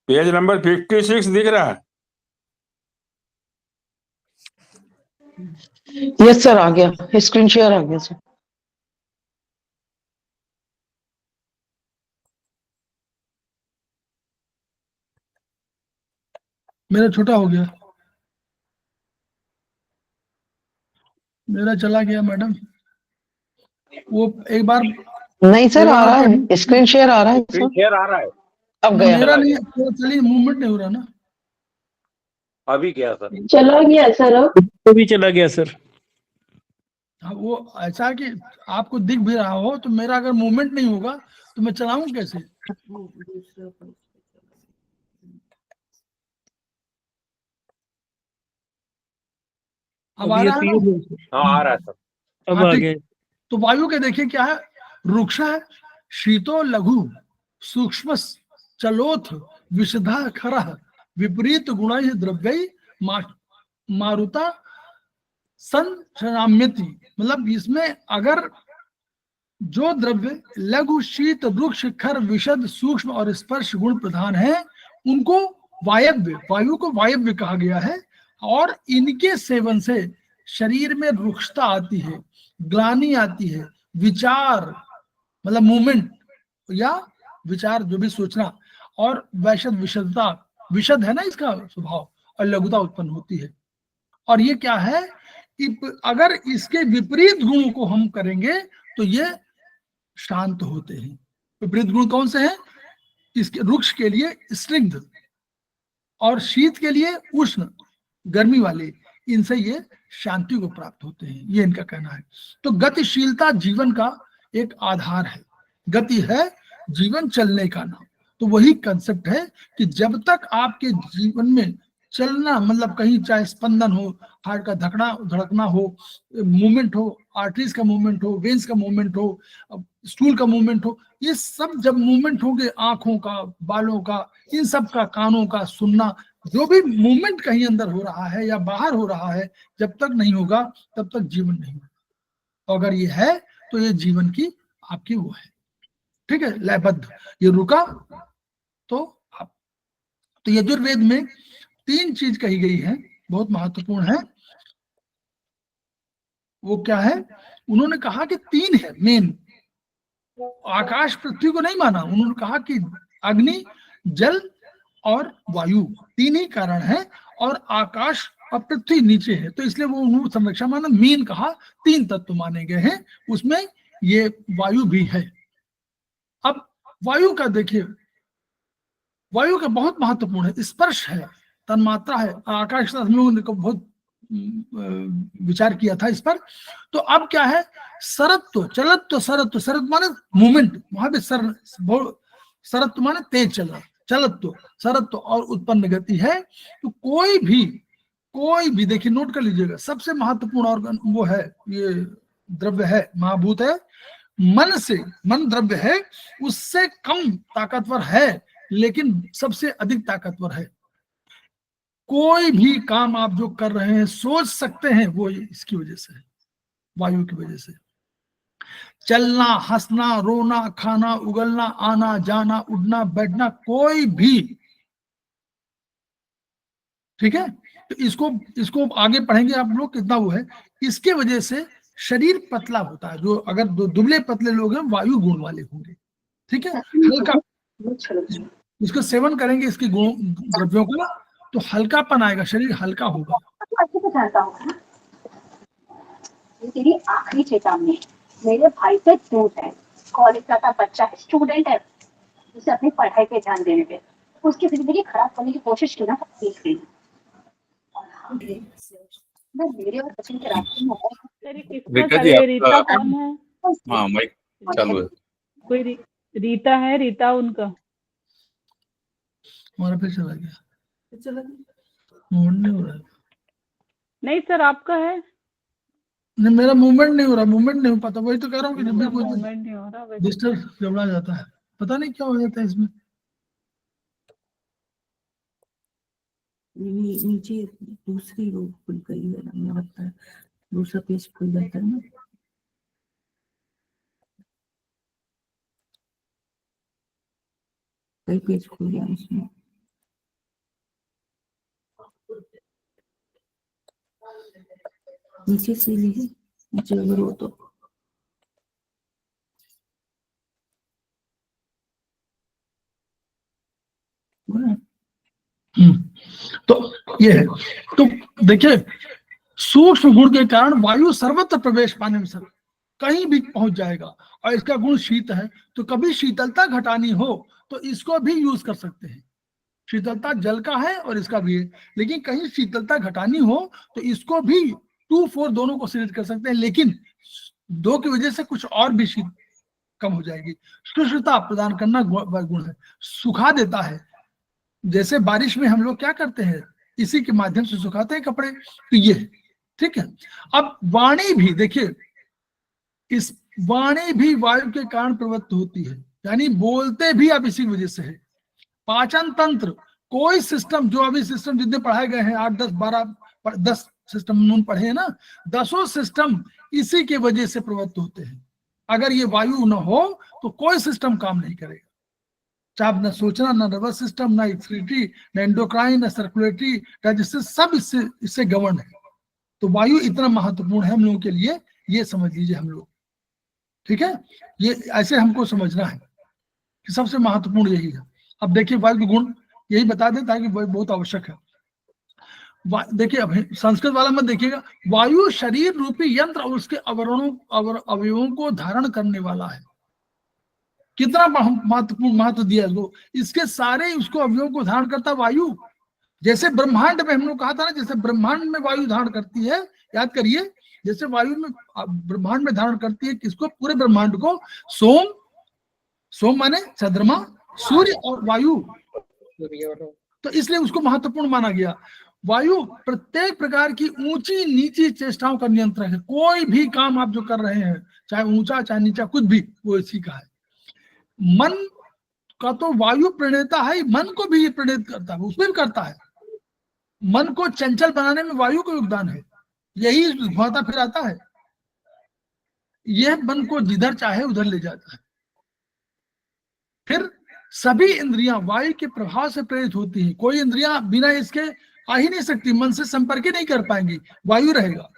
Speaker 11: पेज नंबर 56 दिख रहा है।
Speaker 9: यस सर, आ गया, स्क्रीन शेयर आ गया सर।
Speaker 1: मेरा छोटा हो गया, मेरा चला गया मैडम। वो एक बार
Speaker 9: नहीं सर, आ रहा है, स्क्रीन शेयर आ रहा है
Speaker 4: स्क्रीन
Speaker 9: सर।
Speaker 4: शेयर आ रहा है,
Speaker 9: अब गया।
Speaker 1: मेरा
Speaker 4: चला
Speaker 1: नहीं,
Speaker 4: गया,
Speaker 1: पूरा चलिए मूवमेंट नहीं हो रहा ना।
Speaker 4: अभी गया सर।
Speaker 3: चला गया सर अब।
Speaker 6: तो भी चला गया सर।
Speaker 1: हाँ, वो ऐसा है कि आपको दिख भी रहा हो तो मेरा अगर मूवमेंट नहीं होगा तो मैं चलाऊं कैसे? अब आ रहा है ना?
Speaker 4: हाँ आ रहा है सर।
Speaker 6: अब
Speaker 1: हाँ,
Speaker 6: आ
Speaker 1: ठीक।
Speaker 6: गया।
Speaker 1: तो वायु के देखिए क्या है, रुक्ष है, शीतो लघु, सूक्ष्म चलोथ, विषधा खरः, विपरीत गुण द्रव्य मारुता संशराम्यति। मतलब इसमें अगर जो द्रव्य लघु, शीत, वृक्ष, खर, विशद, सूक्ष्म और स्पर्श गुण प्रधान है, उनको वायव्य, वायु को वायव्य कहा गया है। और इनके सेवन से शरीर में रुक्षता आती है, ग्लानि आती है, विचार मतलब मूवमेंट या विचार जो भी सोचना, और वैशद, विशदता, विशद है ना इसका स्वभाव, और लघुता उत्पन्न होती है। और ये क्या है कि अगर इसके विपरीत गुणों को हम करेंगे तो ये शांत होते हैं। विपरीत गुण कौन से हैं? इसके रुक्ष के लिए स्निग्ध, और शीत के लिए उष्ण, गर्मी वाले, इनसे ये शांति को प्राप्त होते हैं, ये इनका कहना है। तो गतिशीलता जीवन का एक आधार है, गति है जीवन चलने का नाम। तो वही कंसेप्ट है कि जब तक आपके जीवन में चलना, मतलब कहीं चाहे स्पंदन हो, हार्ट का धड़कना हो, मूवमेंट हो, आर्टरीज का मूवमेंट हो, वेन्स का मूवमेंट हो, स्टूल का मूवमेंट हो, ये सब जब मूवमेंट होंगे, आंखों का, बालों का, इन सब का, कानों का सुनना, जो भी मूवमेंट कहीं अंदर हो रहा है या बाहर हो रहा है, जब तक नहीं होगा तब तक जीवन नहीं होगा। अगर ये है तो ये जीवन की आपकी वो है, ठीक है, लयबद्ध। ये रुका तो आप, तो यजुर्वेद में 3 चीज कही गई है, बहुत महत्वपूर्ण है। वो क्या है? उन्होंने कहा कि 3 है मेन। आकाश पृथ्वी को नहीं माना, उन्होंने कहा कि अग्नि, जल और वायु 3 ही कारण है, और आकाश और पृथ्वी नीचे है, तो इसलिए वो उन्होंने संरक्षण माना, मीन कहा, 3 तत्व माने गए हैं, उसमें ये वायु भी है। अब वायु का देखिए, वायु का बहुत महत्वपूर्ण है, स्पर्श है, तन्मात्रा है। आकाश हम लोगों ने बहुत विचार किया था इस पर। तो अब क्या है? सरत्व, चलत्व, सरत्व, सरत्व माने मूवमेंट, वहां पे सरत्व माने तेज चलना, चलत्व, सरत्व और उत्पन्न गति है। तो कोई भी देखिए, नोट कर लीजिएगा, सबसे महत्वपूर्ण ऑर्गन वो है, ये द्रव्य है, महाभूत है, मन से, मन द्रव्य है, उससे कम ताकतवर है लेकिन सबसे अधिक ताकतवर है। कोई भी काम आप जो कर रहे हैं, सोच सकते हैं, वो इसकी वजह से है, वायु की वजह से। चलना, हंसना, रोना, खाना, उगलना, आना जाना, उड़ना, बैठना, कोई भी, ठीक है। तो इसको आगे पढ़ेंगे आप लोग, कितना वो है। इसके वजह से शरीर पतला होता है। जो अगर दुबले पतले लोग हैं, वायु गुण वाले होंगे, ठीक है। हल्का, इसको सेवन करेंगे, इसके गुण द्रव्यों का, तो हल्कापन आएगा, शरीर हल्का होगा।
Speaker 13: तेरी आखिरी चेतावनी, मेरे भाई पे झूठ है, कॉलेज का था, बच्चा है, स्टूडेंट है, उसे अपनी पढ़ाई पे ध्यान देने पे, उसकी जिंदगी खराब करने की कोशिश की ना, देख रही मैं मेरे और बच्चे के रास्ते में
Speaker 5: रीता जी,
Speaker 12: रीता
Speaker 5: आपका
Speaker 12: कौन है?
Speaker 5: हाँ माइक चालू है।
Speaker 12: कोई रीता है, रीता उनका
Speaker 1: हमारा फिर चला गया, मूवमेंट नहीं हो रहा है।
Speaker 12: नहीं सर, आपका है।
Speaker 1: नहीं, मेरा मूवमेंट नहीं हो रहा, मूवमेंट नहीं हो पाता, वही तो कह रहा हूँ कि जब भी कोई
Speaker 12: मूवमेंट नहीं हो रहा वैसे।
Speaker 1: डिस्टर्ब घबरा जाता है, पता नहीं क्या हो जाता है इसमें।
Speaker 2: नीचे दूसरी रो खुल गई है, मुझे लगता है दूसरा पेज खुल जाता है ना। कई पेज खुल गया इसमें। नीचे से लीजिए, नीचे अगर हो तो।
Speaker 1: तो ये है। तो देखिए, सूक्ष्म गुण के कारण वायु सर्वत्र प्रवेश पाने में सर कहीं भी पहुंच जाएगा। और इसका गुण शीत है, तो कभी शीतलता घटानी हो तो इसको भी यूज कर सकते हैं। शीतलता जल का है और इसका भी है, लेकिन कहीं शीतलता घटानी हो तो इसको भी 2, 4 दोनों को सिलेक्ट कर सकते हैं, लेकिन 2 की वजह से कुछ और भी शीत कम हो जाएगी। शुष्कता प्रदान करना गुण है, सुखा देता है। जैसे बारिश में हम लोग क्या करते हैं, इसी के माध्यम से सुखाते हैं कपड़े, तो ये ठीक है। अब वाणी भी देखिए, इस वाणी भी वायु के कारण प्रवृत्त होती है, यानी बोलते भी आप इसी वजह से है। पाचन तंत्र, कोई सिस्टम जो अभी सिस्टम जितने पढ़ाए गए हैं 8, 10, 12, 10 सिस्टम उन्होंने पढ़े हैं ना, 10 सिस्टम इसी के वजह से प्रवृत्त होते हैं। अगर ये वायु न हो तो कोई सिस्टम काम नहीं करेगा, चाहे न सोचना, न नर्वस सिस्टम, न एक्सक्रीटरी, न एंडोक्राइन, न सर्कुलेटरी, डाइजेस्टिव, सब इससे गवर्न है। तो वायु इतना महत्वपूर्ण है हम लोगों के लिए, ये समझ लीजिए हम लोग, ठीक है। ये ऐसे हमको समझना है कि सबसे महत्वपूर्ण यही है। अब देखिए वायु के गुण यही बता देता है कि बहुत आवश्यक है। देखिए अब संस्कृत वाला मत देखिएगा, वायु शरीर रूपी यंत्र और उसके अवयवों को धारण करने वाला है। कितना महत्वपूर्ण महत्व दिया इसको, इसके सारे उसको अवयवों को धारण करता वायु। जैसे ब्रह्मांड में हम लोग कहा था ना, जैसे ब्रह्मांड में वायु धारण करती है, याद करिए, जैसे वायु में ब्रह्मांड में धारण करती है किसको, पूरे ब्रह्मांड को। सोम माने चंद्रमा, सूर्य और वायु, तो इसलिए उसको महत्वपूर्ण माना गया। वायु प्रत्येक प्रकार की ऊंची नीची चेष्टाओं का नियंत्रण है। कोई भी काम आप जो कर रहे हैं, चाहे ऊंचा चाहे नीचा, कुछ भी, वो इसी का है। मन का तो वायु प्रणेता है, मन को भी ये प्रणेत करता है, उसमें भी करता है। मन को चंचल बनाने में वायु का योगदान है, यही घुमाता फिराता है, यह मन को जिधर चाहे उधर ले जाता है। फिर सभी इंद्रियां वायु के प्रभाव से प्रेरित होती हैं। कोई इंद्रियां बिना इसके आ ही नहीं सकती, मन से संपर्क ही नहीं कर पाएंगी, वायु रहेगा।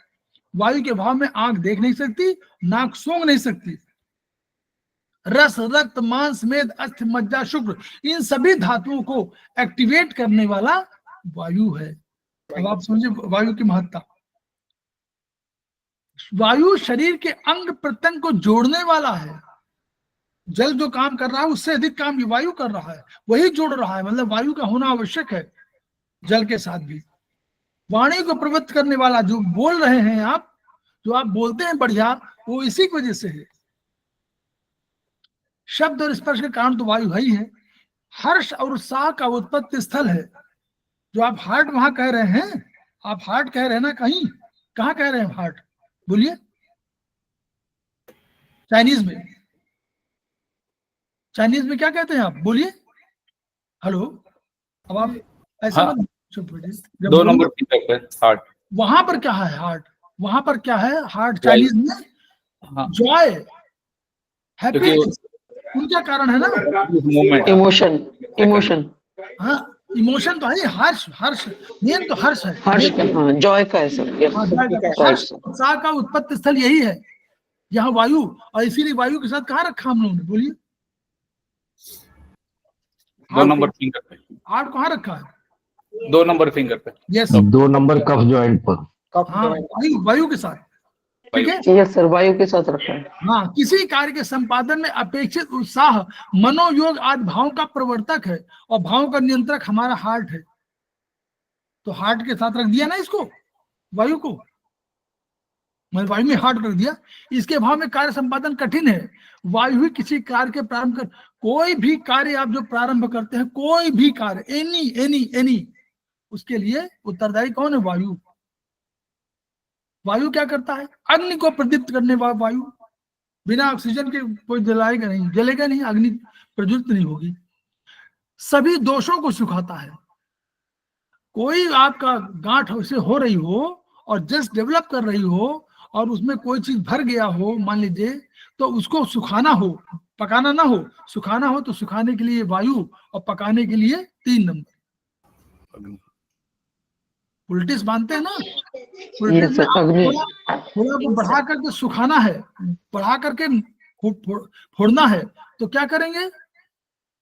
Speaker 1: वायु के भाव में आंख देख नहीं सकती, नाक सूंघ नहीं सकती। रस, रक्त, मांस, मेद, अस्थि, मज्जा, शुक्र, इन सभी धातुओं को एक्टिवेट करने वाला वायु है। अब आप समझिए वायु की महत्ता। वायु शरीर के अंग प्रत्यंग को जोड़ने वाला है। जल जो काम कर रहा है उससे अधिक काम ये वायु कर रहा है, वही जोड़ रहा है, मतलब वायु का होना आवश्यक है जल के साथ भी। वाणी को प्रवृत्त करने वाला, जो बोल रहे हैं आप, जो आप बोलते हैं बढ़िया, वो इसी की वजह से है। शब्द और स्पर्श के कारण तो वायु है ही है। हर्ष और उत्साह का उत्पत्ति स्थल है। जो आप हार्ट वहां कह रहे हैं, आप हार्ट कह रहे हैं ना, कहीं कहाँ कह रहे हैं हार्ट, बोलिए। चाइनीज में क्या कहते हैं आप, बोलिए। हेलो, अब आप ऐसा
Speaker 5: हाँ,
Speaker 1: जब
Speaker 5: 2 नंबर फिंगर पे हार्ट,
Speaker 1: वहां पर क्या है हार्ट, वहां पर क्या है हार्ट, चाइनीज में जॉय, हैप्पीनेस, उनका कारण है ना
Speaker 5: मूवमेंट,
Speaker 9: इमोशन।
Speaker 1: हाँ, इमोशन तो है, हर्ष मेन तो हर्ष है,
Speaker 9: हाँ, जॉय का है सर।
Speaker 1: उत्साह का उत्पत्ति स्थल यही है, यहाँ वायु। और इसीलिए वायु के साथ कहाँ रखा हम लोगों ने, बोलिए।
Speaker 5: 2 नंबर फिंगर पे,
Speaker 1: हार्ट कहाँ रखा है,
Speaker 5: 2 नंबर फिंगर पे,
Speaker 1: यस,
Speaker 11: 2 नंबर कफ जॉइंट पर।
Speaker 1: हाँ, वायु के साथ, ठीक है,
Speaker 9: यस सर, वायु के साथ रखा है।
Speaker 1: हाँ, किसी कार्य के संपादन में अपेक्षित उत्साह, मनोयोग आदि भावों का प्रवर्तक है, और भावों का नियंत्रक हमारा हार्ट है। तो हार्ट के साथ रख दिया ना इसको, वायु को, मैं वायु में हार्ट रख दिया। इसके भाव में कार्य संपादन कठिन है। वायु ही किसी कार्य के प्रारंभ कर, कोई भी कार्य आप जो प्रारंभ करते हैं, कोई भी कार्य, एनी, उसके लिए उत्तरदायी कौन है, वायु। वायु क्या करता है, अग्नि को प्रदीप्त करने वाला वायु। बिना ऑक्सीजन के कोई जलाएगा नहीं, जलेगा नहीं, अग्नि प्रज्वलित नहीं होगी। सभी दोषों को सुखाता है। कोई आपका गांठ से हो रही हो और जस्ट डेवलप कर रही हो, और उसमें कोई चीज भर गया हो, मान लीजिए, तो उसको सुखाना हो, पकाना ना हो, सुखाना हो, तो सुखाने के लिए वायु, और पकाने के लिए 3 नंबर। उल्टिस मानते हैं ना, प्रोटीन में
Speaker 9: सर, अग्नि।
Speaker 1: थोड़ा को बढ़ा करके सुखाना है, बढ़ा करके फोड़ना है, तो क्या करेंगे,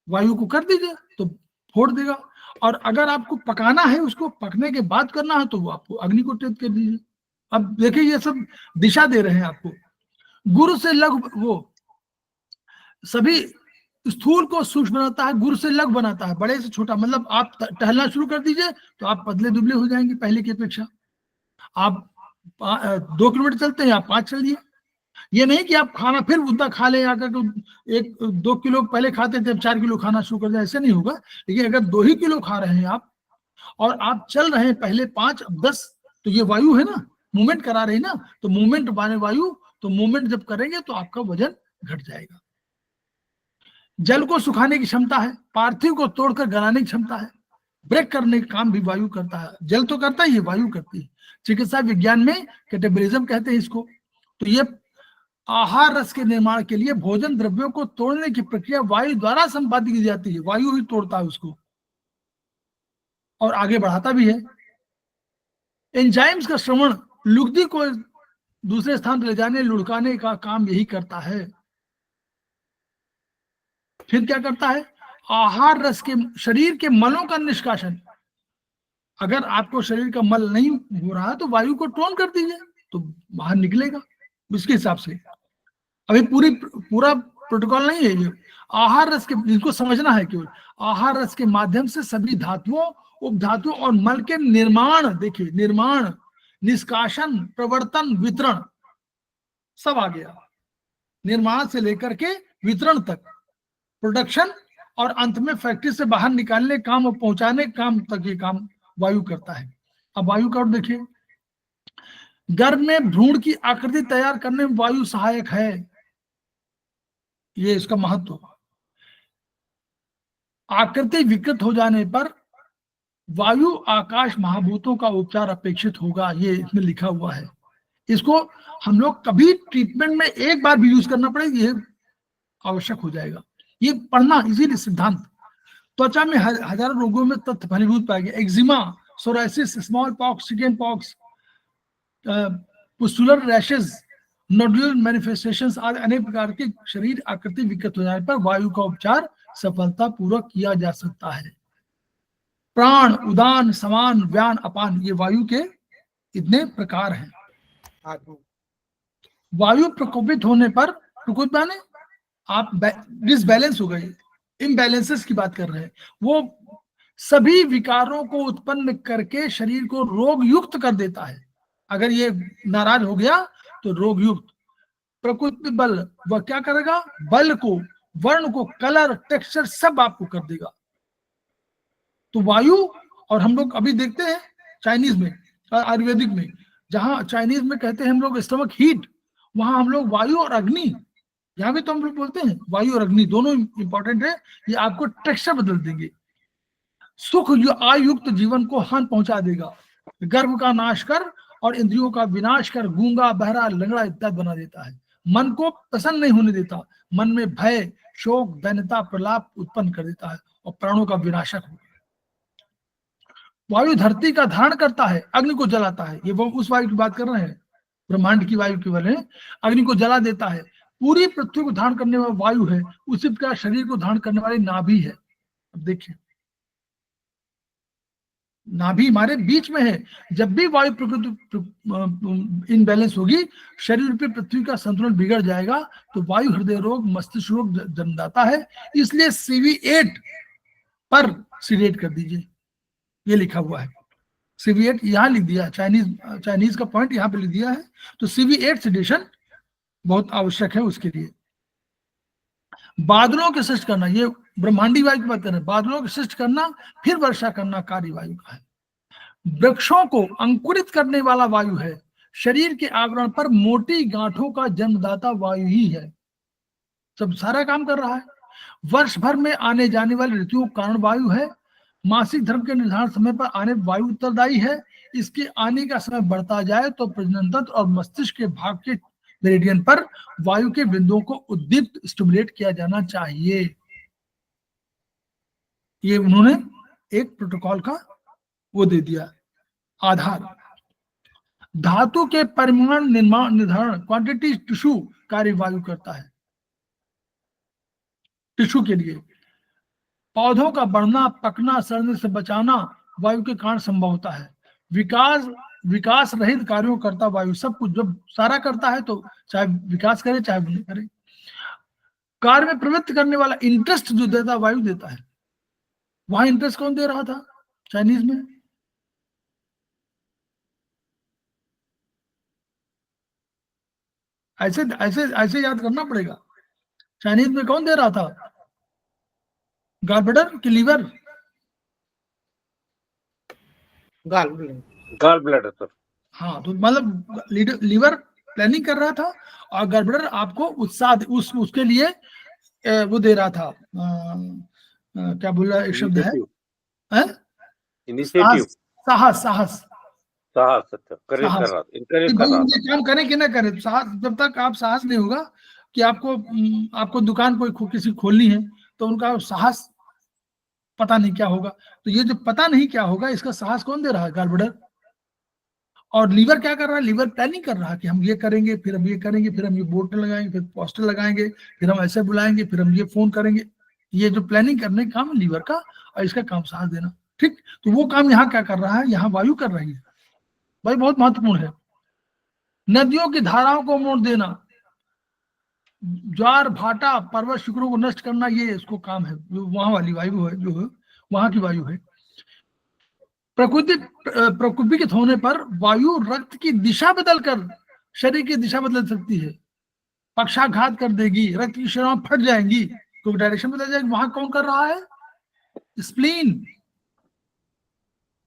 Speaker 1: वायु को कर दीजिए तो फोड़ देगा। और अगर आपको पकाना है, उसको पकने के बाद करना है, तो वो आपको अग्नि को तेज कर दीजिए। अब देखिए ये सब दिशा दे रहे हैं आपको। गुरु से लघु, वो सभी स्थूल को सूक्ष्म बनाता है, गुरु से लघु बनाता है, बड़े से छोटा। मतलब आप टहलना शुरू कर दीजिए तो आप पतले दुबले हो जाएंगे पहले की अपेक्षा। आप 2 किलोमीटर चलते हैं, आप 5 चलिए। ये नहीं कि आप खाना फिर उतना खा लें आकर तो 1-2 किलो पहले खाते थे, अब 4 किलो खाना शुरू कर दें, ऐसे नहीं होगा। लेकिन अगर 2 ही किलो खा रहे हैं आप और आप चल रहे हैं पहले 5 अब 10, तो ये वायु है ना, मूवमेंट करा रही ना, तो मूवमेंट माने वायु, तो मूवमेंट जब करेंगे तो आपका वजन घट जाएगा। जल को सुखाने की क्षमता है, पार्थिव को तोड़कर गलाने की क्षमता है, ब्रेक करने का काम भी वायु करता है। जल तो करता ही है, वायु करती है। चिकित्सा विज्ञान में कैटेबॉलिज्म कहते हैं इसको। तो ये आहार रस के निर्माण के लिए भोजन द्रव्यों को तोड़ने की प्रक्रिया वायु द्वारा संपादित की जाती है। वायु ही तोड़ता है उसको और आगे बढ़ाता भी है। एंजाइम्स का श्रवण लुगदी को दूसरे स्थान पर ले जाने, लुढ़काने का काम यही करता है। फिर क्या करता है, आहार रस के, शरीर के मलों का निष्कासन। अगर आपको शरीर का मल नहीं हो रहा है तो वायु को टोन कर दीजिए तो बाहर निकलेगा उसके हिसाब से। अभी पूरा प्रोटोकॉल नहीं है ये। आहार रस के, जिनको समझना है केवल, आहार रस के माध्यम से सभी धातुओं, उपधातुओं और मल के निर्माण, देखिए निर्माण, निष्कासन, प्रवर्तन, वितरण सब आ गया। निर्माण से लेकर के वितरण तक, प्रोडक्शन और अंत में फैक्ट्री से बाहर निकालने काम और पहुंचाने काम तक ये काम वायु करता है। अब वायु का देखिए, गर्भ में भ्रूण की आकृति तैयार करने में वायु सहायक है। ये इसका महत्व। आकृति विकृत हो जाने पर वायु आकाश महाभूतों का उपचार अपेक्षित होगा, ये इसमें लिखा हुआ है। इसको हम लोग कभी ट्रीटमेंट में एक बार भी यूज करना पड़ेगा, ये आवश्यक हो जाएगा। ये पढ़ना, इसीलिए सिद्धांत। त्वचा में हजारों रोगों में तथ्य फलीभूत पाए गए। Eczema, psoriasis, small pox, chicken pox, pustular rashes, nodular manifestations आदि अनेक प्रकार के शरीर आकृति विकृत हो जाने पर वायु का उपचार सफलतापूर्वक किया जा सकता है। प्राण, उदान, समान, व्यान, अपान, ये वायु के इतने प्रकार हैं। वायु प्रकोपित होने पर, प्रकोपित माने आप डिसबैलेंस हो गए, इम्बैलेंसेस की बात कर रहे हैं, वो सभी विकारों को उत्पन्न करके शरीर को रोग युक्त कर देता है। अगर ये नाराज हो गया तो रोग युक्त। प्रकृति बल, वह क्या करेगा, बल को, वर्ण को, कलर, टेक्सचर सब आपको कर देगा। तो वायु, और हम लोग अभी देखते हैं चाइनीज में, आयुर्वेदिक में, जहां चाइनीज में कहते हैं हम लोग स्टमक हीट, वहां हम लोग वायु और अग्नि, यहाँ भी तो हम लोग बोलते हैं वायु और अग्नि दोनों इंपॉर्टेंट है। ये आपको टेक्सचर बदल देंगे। सुख जो आयुक्त जीवन को हानि पहुंचा देगा। गर्भ का नाश कर और इंद्रियों का विनाश कर गूंगा, बहरा, लंगड़ा इत्यादि बना देता है। मन को प्रसन्न नहीं होने देता, मन में भय, शोक, दैन्यता, प्रलाप उत्पन्न कर देता है और प्राणों का विनाशक होता है। वायु धरती का धारण करता है, अग्नि को जलाता है। ये वो उस वायु की बात कर रहे हैं, ब्रह्मांड की वायु के वाले, अग्नि को जला देता है। पूरी पृथ्वी को धारण करने वाला वायु है, उसी प्रकार शरीर को धारण करने वाली नाभि है। अब देखिए, नाभि हमारे बीच में है। जब भी वायु प्रकृति इनबैलेंस होगी, शरीर पे पृथ्वी का संतुलन बिगड़ जाएगा, तो वायु हृदय रोग, मस्तिष्क रोग जन्मदाता है। इसलिए CV8 पर सिलेक्ट कर दीजिए, ये लिखा हुआ है। CV8 यहाँ लिख दिया, चाइनीज का पॉइंट यहाँ पे लिख दिया है। तो CV8 सेडेशन बहुत आवश्यक है उसके लिए। बादलों के सृष्टि करना, ये ब्रह्मांडी वायु की बात कर रहे हैं। बादलों के सृष्टि करना, फिर वर्षा करना कार्य वायु का है। वृक्षों को अंकुरित करने वाला वायु है। शरीर के आवरण पर मोटी गांठों का जन्मदाता वायु ही है, सब सारा काम कर रहा है। वर्ष भर में आने जाने वाले ऋतुओं का कारण वायु है। मासिक धर्म के निर्धारण समय पर आने वायु उत्तरदायी है। इसके आने का समय बढ़ता जाए तो प्रजनन तंत्र और मस्तिष्क के भाग के मेरिडियन पर वायु के बिंदुओं को उद्दीप्त स्टिमुलेट किया जाना चाहिए। ये उन्होंने एक प्रोटोकॉल का वो दे दिया आधार। धातु के परिमाण निर्माण निर्धारण क्वांटिटी टिश्यू कार्य वायु करता है। टिश्यू के लिए पौधों का बढ़ना, पकना, सड़ने से बचाना वायु के कारण संभव होता है। विकास रहित कार्यों करता वायु, सब कुछ जब सारा करता है तो चाहे विकास करे चाहे नहीं करे। कार्य में प्रवृत्त करने वाला इंटरेस्ट जो देता वायु देता है। वहां इंटरेस्ट कौन दे रहा था चाइनीज में? ऐसे ऐसे ऐसे याद करना पड़ेगा। चाइनीज में कौन दे रहा था? गॉलब्लैडर कि लीवर?
Speaker 4: Gall bladder sir.
Speaker 1: हाँ, तो मतलब लीवर प्लानिंग कर रहा था और गॉलब्लैडर आपको उत्साह उसके लिए वो दे रहा था। क्या बोल रहा है, एक शब्द है
Speaker 4: इनिशिएटिव,
Speaker 1: साहस।
Speaker 4: साहस, करेज कर रहा था, इनकरेज कर रहा था।
Speaker 1: काम करें कि ना करें, साहस जब तक आप साहस नहीं होगा कि आपको दुकान कोई किसी खोलनी है तो उनका साहस पता नहीं क्या होगा। तो ये जो पता नहीं क्या होगा इसका साहस कौन दे रहा है? गॉलब्लैडर। और लीवर क्या कर रहा है? लीवर प्लानिंग कर रहा है कि हम ये करेंगे, फिर हम ये करेंगे, फिर हम ये बोर्ड लगाएंगे, फिर पोस्टर लगाएंगे, फिर हम ऐसे बुलाएंगे, फिर हम ये फोन करेंगे। ये जो प्लानिंग करने का काम है लीवर का, और इसका काम साहस देना। ठीक, तो वो काम यहाँ क्या कर रहा है? यहाँ वायु कर रही है। भाई बहुत महत्वपूर्ण है। नदियों की धाराओं को मोड़ देना, ज्वार भाटा पर्वत शिखरों को नष्ट करना, ये इसको काम है। वहां वाली वायु है, जो है वहां की वायु है। प्रकुपित होने पर वायु रक्त की दिशा बदलकर शरीर की दिशा बदल सकती है। पक्षाघात कर देगी, रक्त की शराब फट जाएंगी, तो डायरेक्शन बदल जाएगी। वहां कौन कर रहा है? स्प्लीन।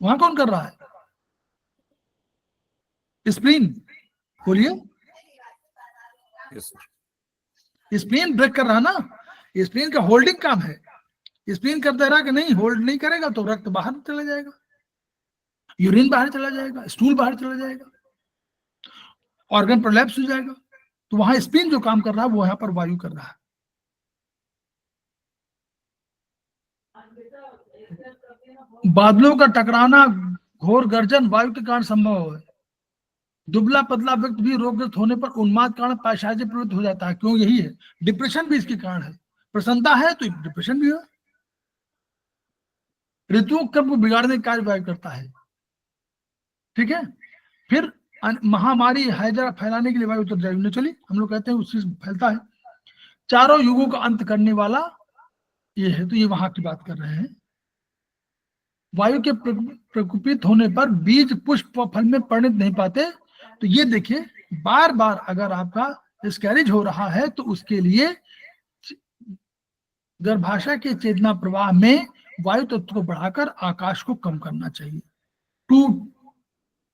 Speaker 1: वहां कौन कर रहा है? स्प्लीन। बोलिए। स्प्लीन ब्रेक कर रहा ना, स्प्लीन का होल्डिंग काम है। स्प्लीन कर दे रहा कि नहीं, होल्ड नहीं करेगा तो रक्त बाहर चला जाएगा, यूरिन बाहर चला जाएगा, स्टूल बाहर चला जाएगा, ऑर्गन प्रोलैप्स हो जाएगा। तो वहां स्प्लीन जो काम कर रहा है वो यहाँ पर वायु कर रहा है। बादलों का टकराना, घोर गर्जन वायु के कारण संभव है। दुबला पतला व्यक्ति भी रोगग्रस्त होने पर उन्माद कारण पैशाची प्रवृत्त हो जाता है। क्यों? यही है। डिप्रेशन भी इसके कारण है। प्रसन्नता है तो डिप्रेशन भी है। ऋतुओं क्रम को बिगाड़ने का कार्य वायु करता है। ठीक है। फिर महामारी हैजा फैलाने के लिए वायु उत्तरदायी होनी चली। हम लोग कहते हैं उससे फैलता है। चारों युगों का अंत करने वाला ये है। तो ये वहां की बात कर रहे हैं। वायु के प्रकुपित होने पर बीज पुष्प व फल में परिणत नहीं पाते। तो ये देखिए, बार बार अगर आपका मिसकैरेज हो रहा है तो उसके लिए गर्भाशय के चेतना प्रवाह में वायु तत्व को बढ़ाकर आकाश को कम करना चाहिए। 2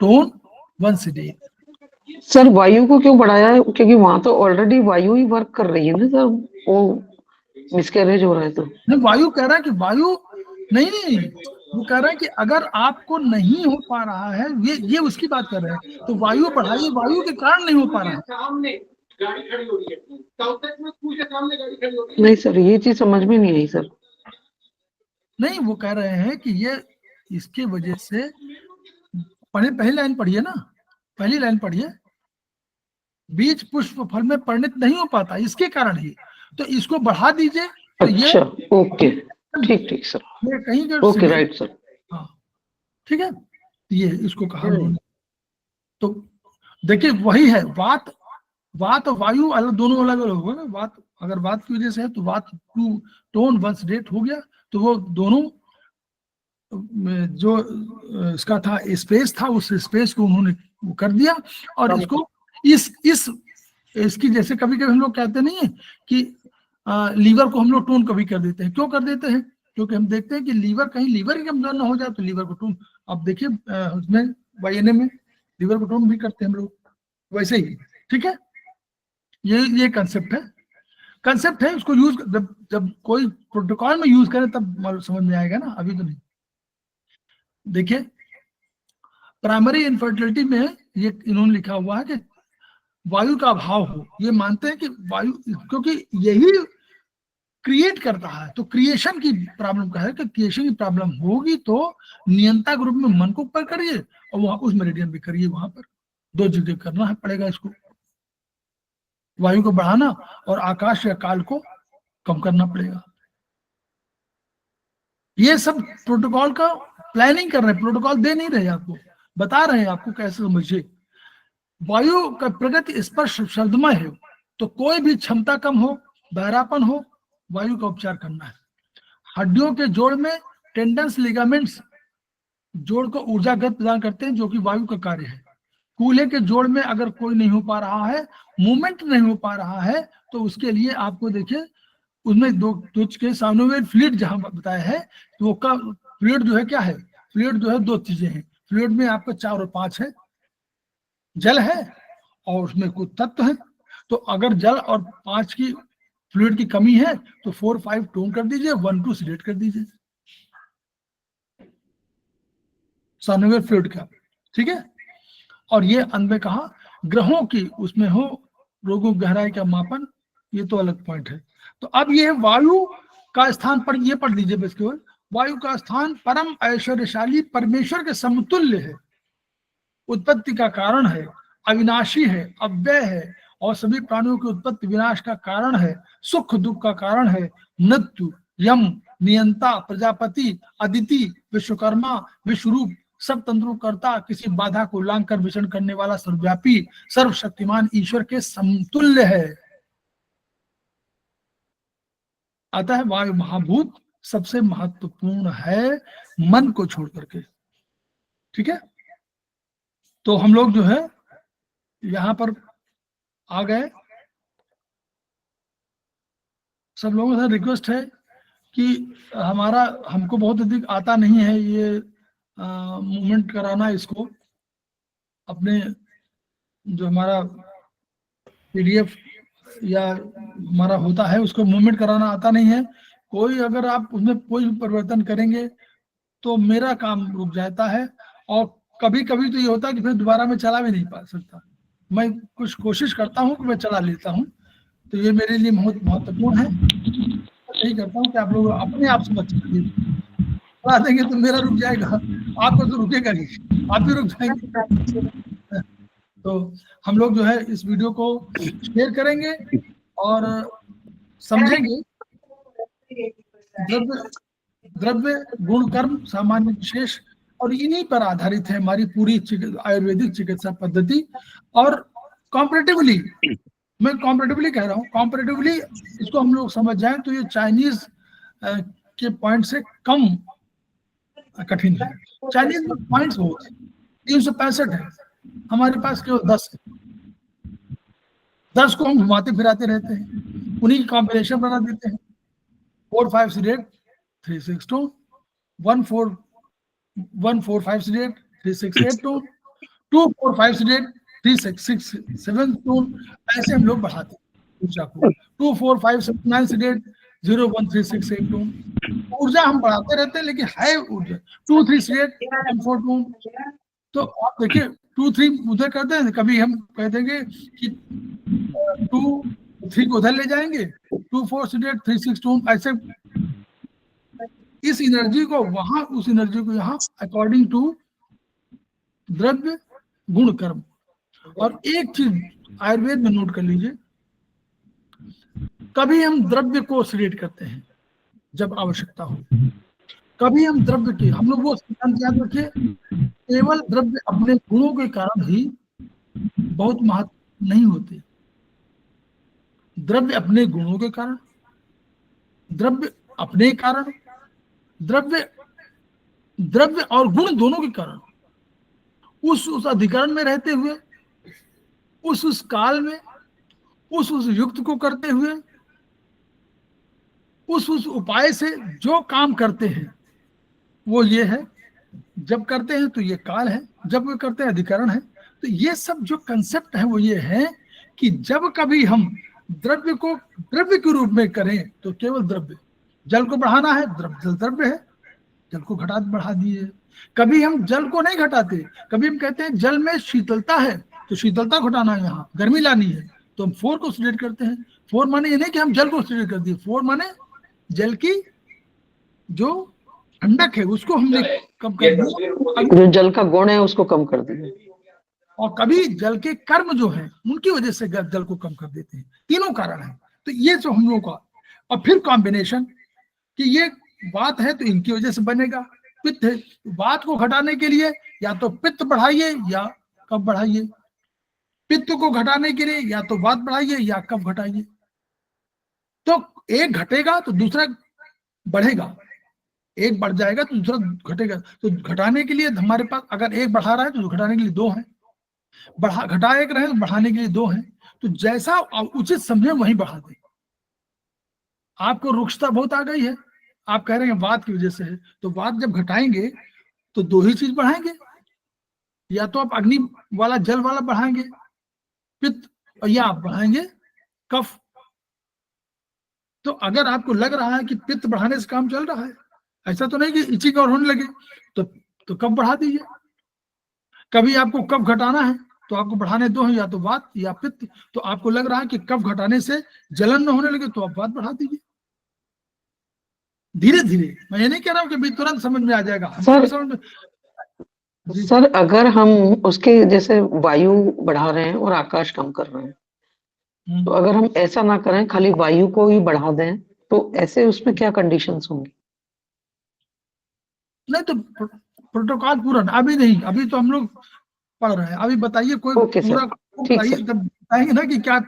Speaker 1: टोन 1 a day।
Speaker 9: सर वायु को क्यों बढ़ाया है? क्योंकि वहां तो ऑलरेडी वायु ही वर्क कर रही है ना सर, वो मिसकैरेज हो रहा है तो
Speaker 1: नहीं, वायु कह रहा है कि वायु नहीं, वो कह रहा है कि अगर आपको नहीं हो पा रहा है, ये उसकी बात कर रहे हैं, तो वायु बढ़ाइए। वायु के कारण नहीं हो पा रहा है।
Speaker 9: नहीं सर, ये चीज समझ में नहीं आई सर।
Speaker 1: नहीं, वो कह रहे हैं कि ये इसके वजह से, पहली लाइन पढ़िए ना, पहली लाइन पढ़िए। बीज पुष्प फल में परिणत नहीं हो पाता, इसके कारण ही। तो इसको बढ़ा दीजिए। तो
Speaker 9: अच्छा, ओके, ठीक सर,
Speaker 1: ये कहीं
Speaker 9: ओके, राइट सर।
Speaker 1: हाँ, ठीक है। ये इसको कहा उन्होंने। तो देखिए वही है। वात और वायु अलग, दोनों अलग अलग होगा ना। वात अगर वात की वजह से है तो वात 2 टोन 1 a हो गया। तो वो दोनों जो इसका था स्पेस था, उस स्पेस को उन्होंने कर दिया। और इसको इसकी जैसे कभी कभी हम लोग कहते नहीं है कि लीवर को हम लोग टोन कभी कर देते हैं। क्यों कर देते हैं? क्योंकि हम देखते हैं कि लीवर कहीं लीवर ही कमजोर ना हो जाए तो लीवर को टोन। अब देखिए उसमें YNA में लीवर को टोन भी करते हैं हम लोग, वैसे ही। ठीक है, ये कंसेप्ट है। उसको यूज जब कोई प्रोटोकॉल में यूज करें तब समझ में आएगा ना, अभी तो नहीं। देखिए प्राइमरी इनफर्टिलिटी में ये इन्होंने लिखा हुआ है कि वायु का अभाव हो। ये मानते हैं कि वायु, क्योंकि यही क्रिएट करता है। तो क्रिएशन की प्रॉब्लम का है कि क्रिएशन की प्रॉब्लम होगी तो नियंता ग्रुप में मन को ऊपर करिए और वहां उस मेरिडियन भी करिए वहां पर। दो जगह करना है पड़ेगा इसको, वायु को बढ़ाना और आकाश या काल को कम करना पड़ेगा। ये सब प्रोटोकॉल का प्लानिंग कर रहे हैं, प्रोटोकॉल दे नहीं रहे आपको, बता रहे हैं आपको कैसे समझिए। वायु का प्रगति स्पर्श शब्दमय है, तो कोई भी क्षमता कम हो, बहरापन हो, वायु का उपचार करना है। हड्डियों के जोड़ में टेंडन्स, लिगामेंट्स जोड़ को ऊर्जागत प्रदान करते हैं, जो कि वायु का कार्य है। कूल्हे के जोड़ में अगर कोई नहीं हो पा रहा है, मूवमेंट नहीं हो पा रहा है, तो उसके लिए आपको देखिए उसमें दो के सानुवेल फ्लूइड जहां बताया है, तो वो का फ्लूइड जो है क्या है, फ्लूइड जो है दो चीजें हैं। फ्लूइड में आपका 4 और 5 है, जल है और उसमें कुछ तत्व है। तो अगर जल और 5 की फ्लूइड की कमी है तो 4, 5 टोन कर दीजिए, 1, 2 सिलेक्ट कर दीजिए सानुवेल फ्लूइड का, ठीक है। और ये अंत में कहा ग्रहों की उसमें हो रोगों की गहराई का मापन, ये तो अलग पॉइंट है। तो अब ये वायु का स्थान पर ये पढ़ लीजिए बस केवल, वायु का स्थान परम ऐश्वर्यशाली परमेश्वर के समतुल्य है, उत्पत्ति का कारण है, अविनाशी है, अव्यय है और सभी प्राणियों की उत्पत्ति विनाश का कारण है, सुख दुख का कारण है, मृत्यु, यम, नियंता, प्रजापति, अदिति, विश्वकर्मा, विश्वरूप, सब तंत्रुकर्ता, किसी बाधा को लांघ कर विचरण करने वाला, सर्वव्यापी, सर्वशक्तिमान ईश्वर के समतुल्य है। अतः वायु महाभूत सबसे महत्वपूर्ण है मन को छोड़ करके, ठीक है। तो हम लोग जो है यहां पर आ गए। सब लोगों से रिक्वेस्ट है कि हमको बहुत अधिक आता नहीं है ये मूवमेंट कराना, इसको अपने जो हमारा पीडीएफ या हमारा होता है उसको मूवमेंट कराना आता नहीं है। कोई अगर आप उसमें कोई भी परिवर्तन करेंगे तो मेरा काम रुक जाता है, और कभी कभी तो ये होता है कि फिर दोबारा मैं चला भी नहीं पा सकता। मैं कुछ कोशिश करता हूँ कि मैं चला लेता हूँ, तो ये मेरे लिए बहुत महत्वपूर्ण है। यही करता हूँ कि आप लोग अपने आप से मत चलिए, चला देंगे तो मेरा रुक जाएगा, आपको तो रुकेगा ही, आप भी रुक जाएंगे। तो हम लोग जो है इस वीडियो को शेयर करेंगे और समझेंगे द्रव्य गुण कर्म सामान्य विशेष, और इन्हीं पर आधारित है हमारी पूरी आयुर्वेदिक चिकित्सा पद्धति। और कॉम्परेटिवली, मैं कॉम्परेटिवली कह रहा हूँ, कॉम्परेटिवली इसको हम लोग समझ जाएं तो ये चाइनीज के पॉइंट से कम कठिन है। चाइनीज में पॉइंट्स बहुत है, 365 है, हमारे पास केवल 10 है। 10 को हम घुमाते फिराते रहते हैं, उन्हीं की कॉम्बिनेशन बना देते हैं। 4, 5 से 3, 6 टोन, 1, 4, 5 से 3, 6, 8 टोन, 2, 4, 5 से 3, 6, 7 टोन, ऐसे हम लोग बढ़ाते हैं ऊर्जा को। 2, 4, 5, 7, 9 से 0, 1, 3, 6, 8 टोन ऊर्जा हम बढ़ाते रहते हैं, लेकिन है ऊर्जा 2, 3 से 1, 4 टोन। तो आप देखिए 2, 3 उधर करते हैं, कभी हम कह देंगे कि 2, 3 को उधर ले जाएंगे, 2, 4 से 3, 6 टोन, ऐसे इस एनर्जी को वहां, उस एनर्जी को यहाँ, अकॉर्डिंग टू द्रव्य गुण कर्म। और एक चीज आयुर्वेद में नोट कर लीजिए, कभी हम द्रव्य को ऑसिलेट करते हैं जब आवश्यकता हो, कभी हम द्रव्य के, हम लोग वो सिद्धांत याद रखिए, केवल द्रव्य अपने गुणों के कारण ही बहुत महत्व नहीं होते। द्रव्य अपने गुणों के कारण, द्रव्य अपने कारण, द्रव्य और गुण दोनों के कारण, उस अधिकरण में रहते हुए, उस काल में, उस युक्त को करते हुए, उस उपाय से जो काम करते हैं वो ये है। जब करते हैं तो ये काल है, जब वो करते हैं अधिकरण है। तो ये सब जो कंसेप्ट है वो ये है कि जब कभी हम द्रव्य को द्रव्य के रूप में करें तो केवल द्रव्य, जल को बढ़ाना है, जल द्रव्य है, जल को घटा बढ़ा दिए। कभी हम जल को नहीं घटाते, कभी हम कहते हैं जल में शीतलता है तो शीतलता घटाना है, यहाँ गर्मी लानी है, तो हम 4 को सिलेक्ट करते हैं। 4 माने ये नहीं कि हम जल को सिलेक्ट कर दिए, 4 माने जल की जो ठंडक है उसको हमने कम कर दिया,
Speaker 9: जो जल का गुण है उसको कम कर दिया।
Speaker 1: और कभी जल के कर्म जो है उनकी वजह से जल को कम कर देते हैं। तीनों कारण है। तो ये जो हम लोगों का, और फिर कॉम्बिनेशन कि ये वात है तो इनकी वजह से बनेगा, पित्त है वात को घटाने के लिए या तो पित्त बढ़ाइए या कफ बढ़ाइए, पित्त को घटाने के लिए या तो वात बढ़ाइए या कफ घटाइए। तो एक घटेगा तो दूसरा बढ़ेगा, एक बढ़ जाएगा तो दूसरा घटेगा। तो घटाने के लिए हमारे पास अगर एक बढ़ा रहा है तो घटाने के लिए दो है, घटा एक रहे तो बढ़ाने के लिए दो है। तो जैसा उचित समझे वहीं बढ़ा दें। आपको रुक्षता बहुत आ गई है, आप कह रहे हैं वात की वजह से है, तो वात जब घटाएंगे तो दो ही चीज बढ़ाएंगे, या तो आप अग्नि वाला जल वाला बढ़ाएंगे पित्त, या आप बढ़ाएंगे कफ। तो अगर आपको लग रहा है कि पित्त बढ़ाने से काम चल रहा है, ऐसा तो नहीं कि इचिंग और होने लगे, तो कफ बढ़ा दीजिए। कभी आपको कफ घटाना है तो आपको बढ़ाने दो हैं, या तो वात या पित्त। तो आपको लग रहा है कि कफ घटाने से जलन न होने लगे तो आप वात बढ़ा दीजिए धीरे धीरे। मैं ये नहीं कह रहा हूँ कि भी तुरंत समझ में आ जाएगा
Speaker 9: सर अगर हम उसके जैसे वायु बढ़ा रहे हैं और आकाश कम कर रहे हैं, तो अगर हम ऐसा ना करें खाली वायु को ही बढ़ा दें, तो ऐसे उसमें क्या कंडीशंस होंगी?
Speaker 1: नहीं तो प्रोटोकॉल पूरा अभी नहीं, अभी तो हम लोग पढ़ रहे हैं। अभी बताइए कोई पूरा बताइए, तब बताएंगे ना कि क्या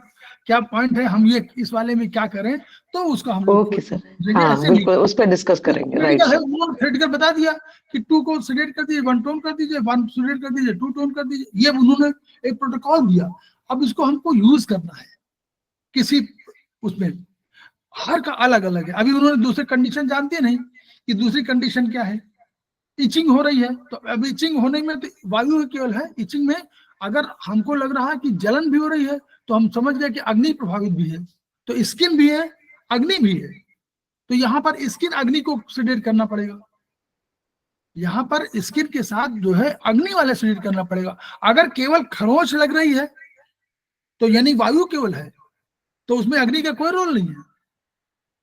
Speaker 1: क्या पॉइंट है, हम ये इस वाले में क्या करें, तो उसका हम लोग
Speaker 9: ओके सर, हाँ बिल्कुल उस पर डिस्कस करेंगे। राइट सर,
Speaker 1: उन्होंने थ्रेड कर बता दिया कि 2 को सिलेक्ट कर दीजिए, 1 टोन कर दीजिए, 1 सिलेक्ट कर दीजिए, 2 टोन कर दीजिए, ये उन्होंने एक प्रोटोकॉल दिया। अब इसको हमको यूज करना है किसी उसमें, हर का अलग अलग है। अभी उन्होंने दूसरे कंडीशन जानते नहीं कि दूसरी कंडीशन क्या है, इचिंग हो रही है। तो अब इचिंग होने में तो वायु केवल है, इचिंग में अगर हमको लग रहा है कि जलन भी हो रही है तो हम समझ गए कि अग्नि प्रभावित भी है, तो स्किन भी है अग्नि भी है। तो यहाँ पर स्किन अग्नि को सिलेक्ट करना पड़ेगा, यहाँ पर स्किन के साथ जो है अग्नि वाले सिलेक्ट करना पड़ेगा। अगर केवल खरोंच लग रही है तो यानी वायु केवल है, तो उसमें अग्नि का कोई रोल नहीं है,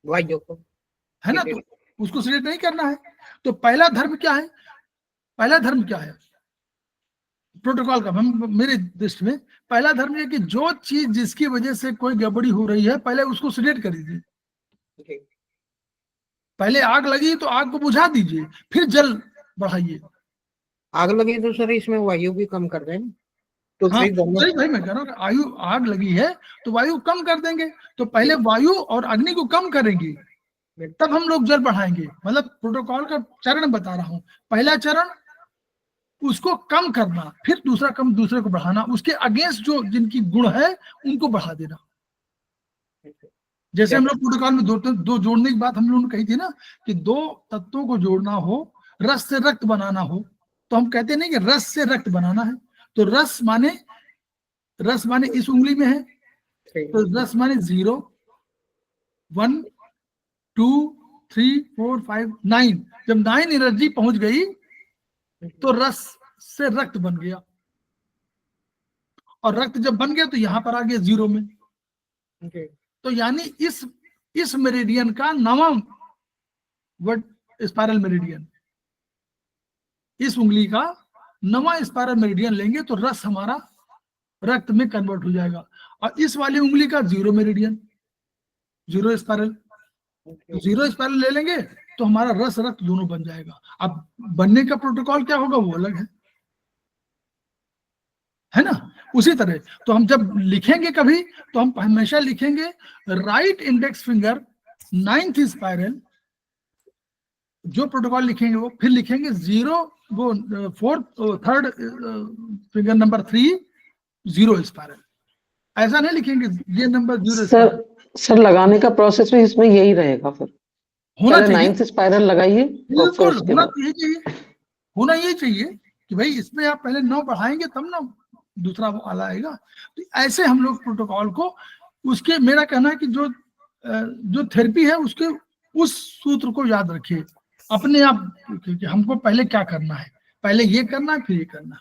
Speaker 8: वायु को
Speaker 1: है ना, तो उसको सिलेक्ट नहीं करना है। तो पहला धर्म क्या है, पहला धर्म क्या है प्रोटोकॉल का, मेरे दृष्टि में पहला धर्म है कि जो चीज जिसकी वजह से कोई गड़बड़ी हो रही है पहले उसको सिलेक्ट कर दीजिए। पहले आग लगी तो आग को बुझा दीजिए, फिर जल बढ़ाइए।
Speaker 8: आग लगी तो सर इसमें वायु भी कम कर दें तो
Speaker 1: हाँ सही भाई, मैं कह रहा हूँ आग लगी है तो वायु कम कर देंगे। तो पहले वायु और अग्नि को कम करेंगे तब हम लोग जल बढ़ाएंगे। मतलब प्रोटोकॉल का चरण बता रहा हूँ, पहला चरण उसको कम करना, फिर दूसरा कम दूसरे को बढ़ाना, उसके अगेंस्ट जो जिनकी गुण है उनको बढ़ा देना। जैसे हम लोग प्रोटोकॉल में दो जोड़ने की बात हम लोगों ने कही थी ना कि 2 तत्वों को जोड़ना हो, रस से रक्त बनाना हो, तो हम कहते नहीं कि रस से रक्त बनाना है। तो रस माने इस उंगली में है, तो रस माने 0 1 2 3 4 5 9। जब 9 एनर्जी पहुंच गई तो रस से रक्त बन गया, और रक्त जब बन गया तो यहां पर आ गया 0 में। तो यानी इस मेरिडियन का 9वां वर्ड स्पाइरल मेरिडियन, इस उंगली का 9वां स्पाइरल मेरिडियन लेंगे तो रस हमारा रक्त में कन्वर्ट हो जाएगा। और इस वाली उंगली का 0 मेरिडियन, 0 स्पाइरल, 0 स्पाइरल ले लेंगे तो हमारा रस रक्त दोनों बन जाएगा। अब बनने का प्रोटोकॉल क्या होगा वो अलग है ना। उसी तरह तो हम जब लिखेंगे कभी तो हम हमेशा लिखेंगे right index finger 9th spiral, जो प्रोटोकॉल लिखेंगे वो, फिर लिखेंगे 0 वो 3rd फिंगर नंबर 3 0 स्पाइरल। ऐसा नहीं लिखेंगे ये नंबर 0
Speaker 9: सर लगाने का प्रोसेस भी इसमें यही रहेगा, फिर
Speaker 1: होना चाहिए
Speaker 9: 9th स्पाइरल लगाइए।
Speaker 1: बिल्कुल होना यही चाहिए कि भाई इसमें आप पहले 9 बढ़ाएंगे तब ना दूसरा वो वाला आएगा। तो ऐसे हम लोग प्रोटोकॉल को, उसके मेरा कहना है कि जो थेरेपी है उसके उस सूत्र को याद रखिए अपने आप कि हमको पहले क्या करना है, पहले ये करना है फिर ये करना।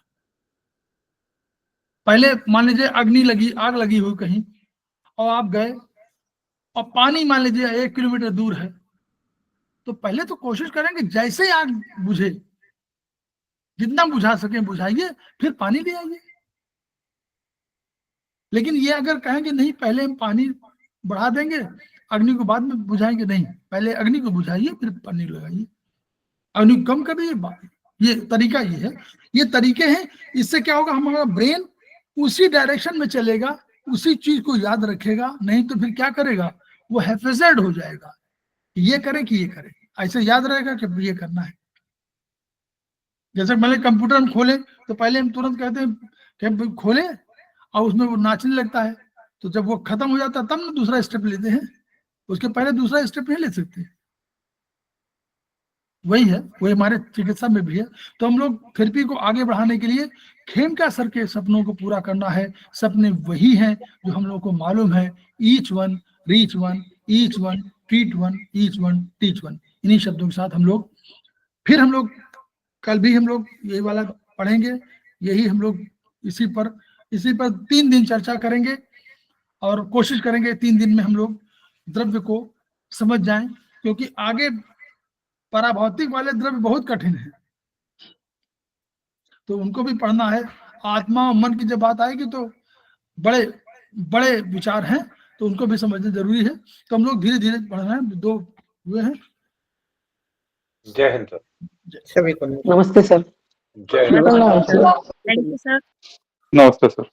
Speaker 1: पहले मान लीजिए अग्नि लगी, आग लगी हुई कहीं और आप गए और पानी मान लीजिए 1 किलोमीटर दूर है, तो पहले तो कोशिश करेंगे जैसे ही आग बुझे जितना बुझा सके बुझाइए, फिर पानी ले आइए। लेकिन ये अगर कहें कि नहीं पहले हम पानी बढ़ा देंगे, अग्नि को बाद में बुझाएंगे, नहीं, पहले अग्नि को बुझाइए फिर पानी लगाइए, अग्नि कम करिए, ये तरीका ये है, ये तरीके हैं। इससे क्या होगा, हमारा ब्रेन उसी डायरेक्शन में चलेगा, उसी चीज को याद रखेगा। नहीं तो फिर क्या करेगा, वो हैफेजेड हो जाएगा, ये करें कि ये करें, ऐसे याद रहेगा कि ये करना है। जैसे पहले कंप्यूटर हम खोलें तो पहले हम तुरंत कहते हैं कि खोले, और उसमें वो नाचने लगता है, तो जब वो खत्म हो जाता है तब ना दूसरा स्टेप लेते हैं, उसके पहले दूसरा स्टेप नहीं ले सकते। वही है, वही हमारे चिकित्सा में भी है। तो हम लोग थेरेपी को आगे बढ़ाने के लिए खेमका सर के सपनों को पूरा करना है। सपने वही हैं जो हम लोग को मालूम है, each one reach one, each one treat one, each one teach one. इन्हीं शब्दों के साथ हम लोग फिर हम लोग कल भी हम लोग यही वाला पढ़ेंगे, यही हम लोग इसी पर 3 दिन चर्चा करेंगे और कोशिश करेंगे 3 दिन में हम लोग द्रव्य को समझ जाएं, क्योंकि आगे पराभौतिक वाले द्रव्य बहुत कठिन है, तो उनको भी पढ़ना है। आत्मा और मन की जब बात आएगी तो बड़े बड़े विचार हैं, तो उनको भी समझना जरूरी है। तो हम लोग धीरे धीरे पढ़ना है। 2 हुए हैं।
Speaker 4: जय हिंद सर।
Speaker 8: सभी को
Speaker 9: नमस्ते सर।
Speaker 4: जय हिंद।
Speaker 2: Thank you sir.
Speaker 5: नमस्ते सर।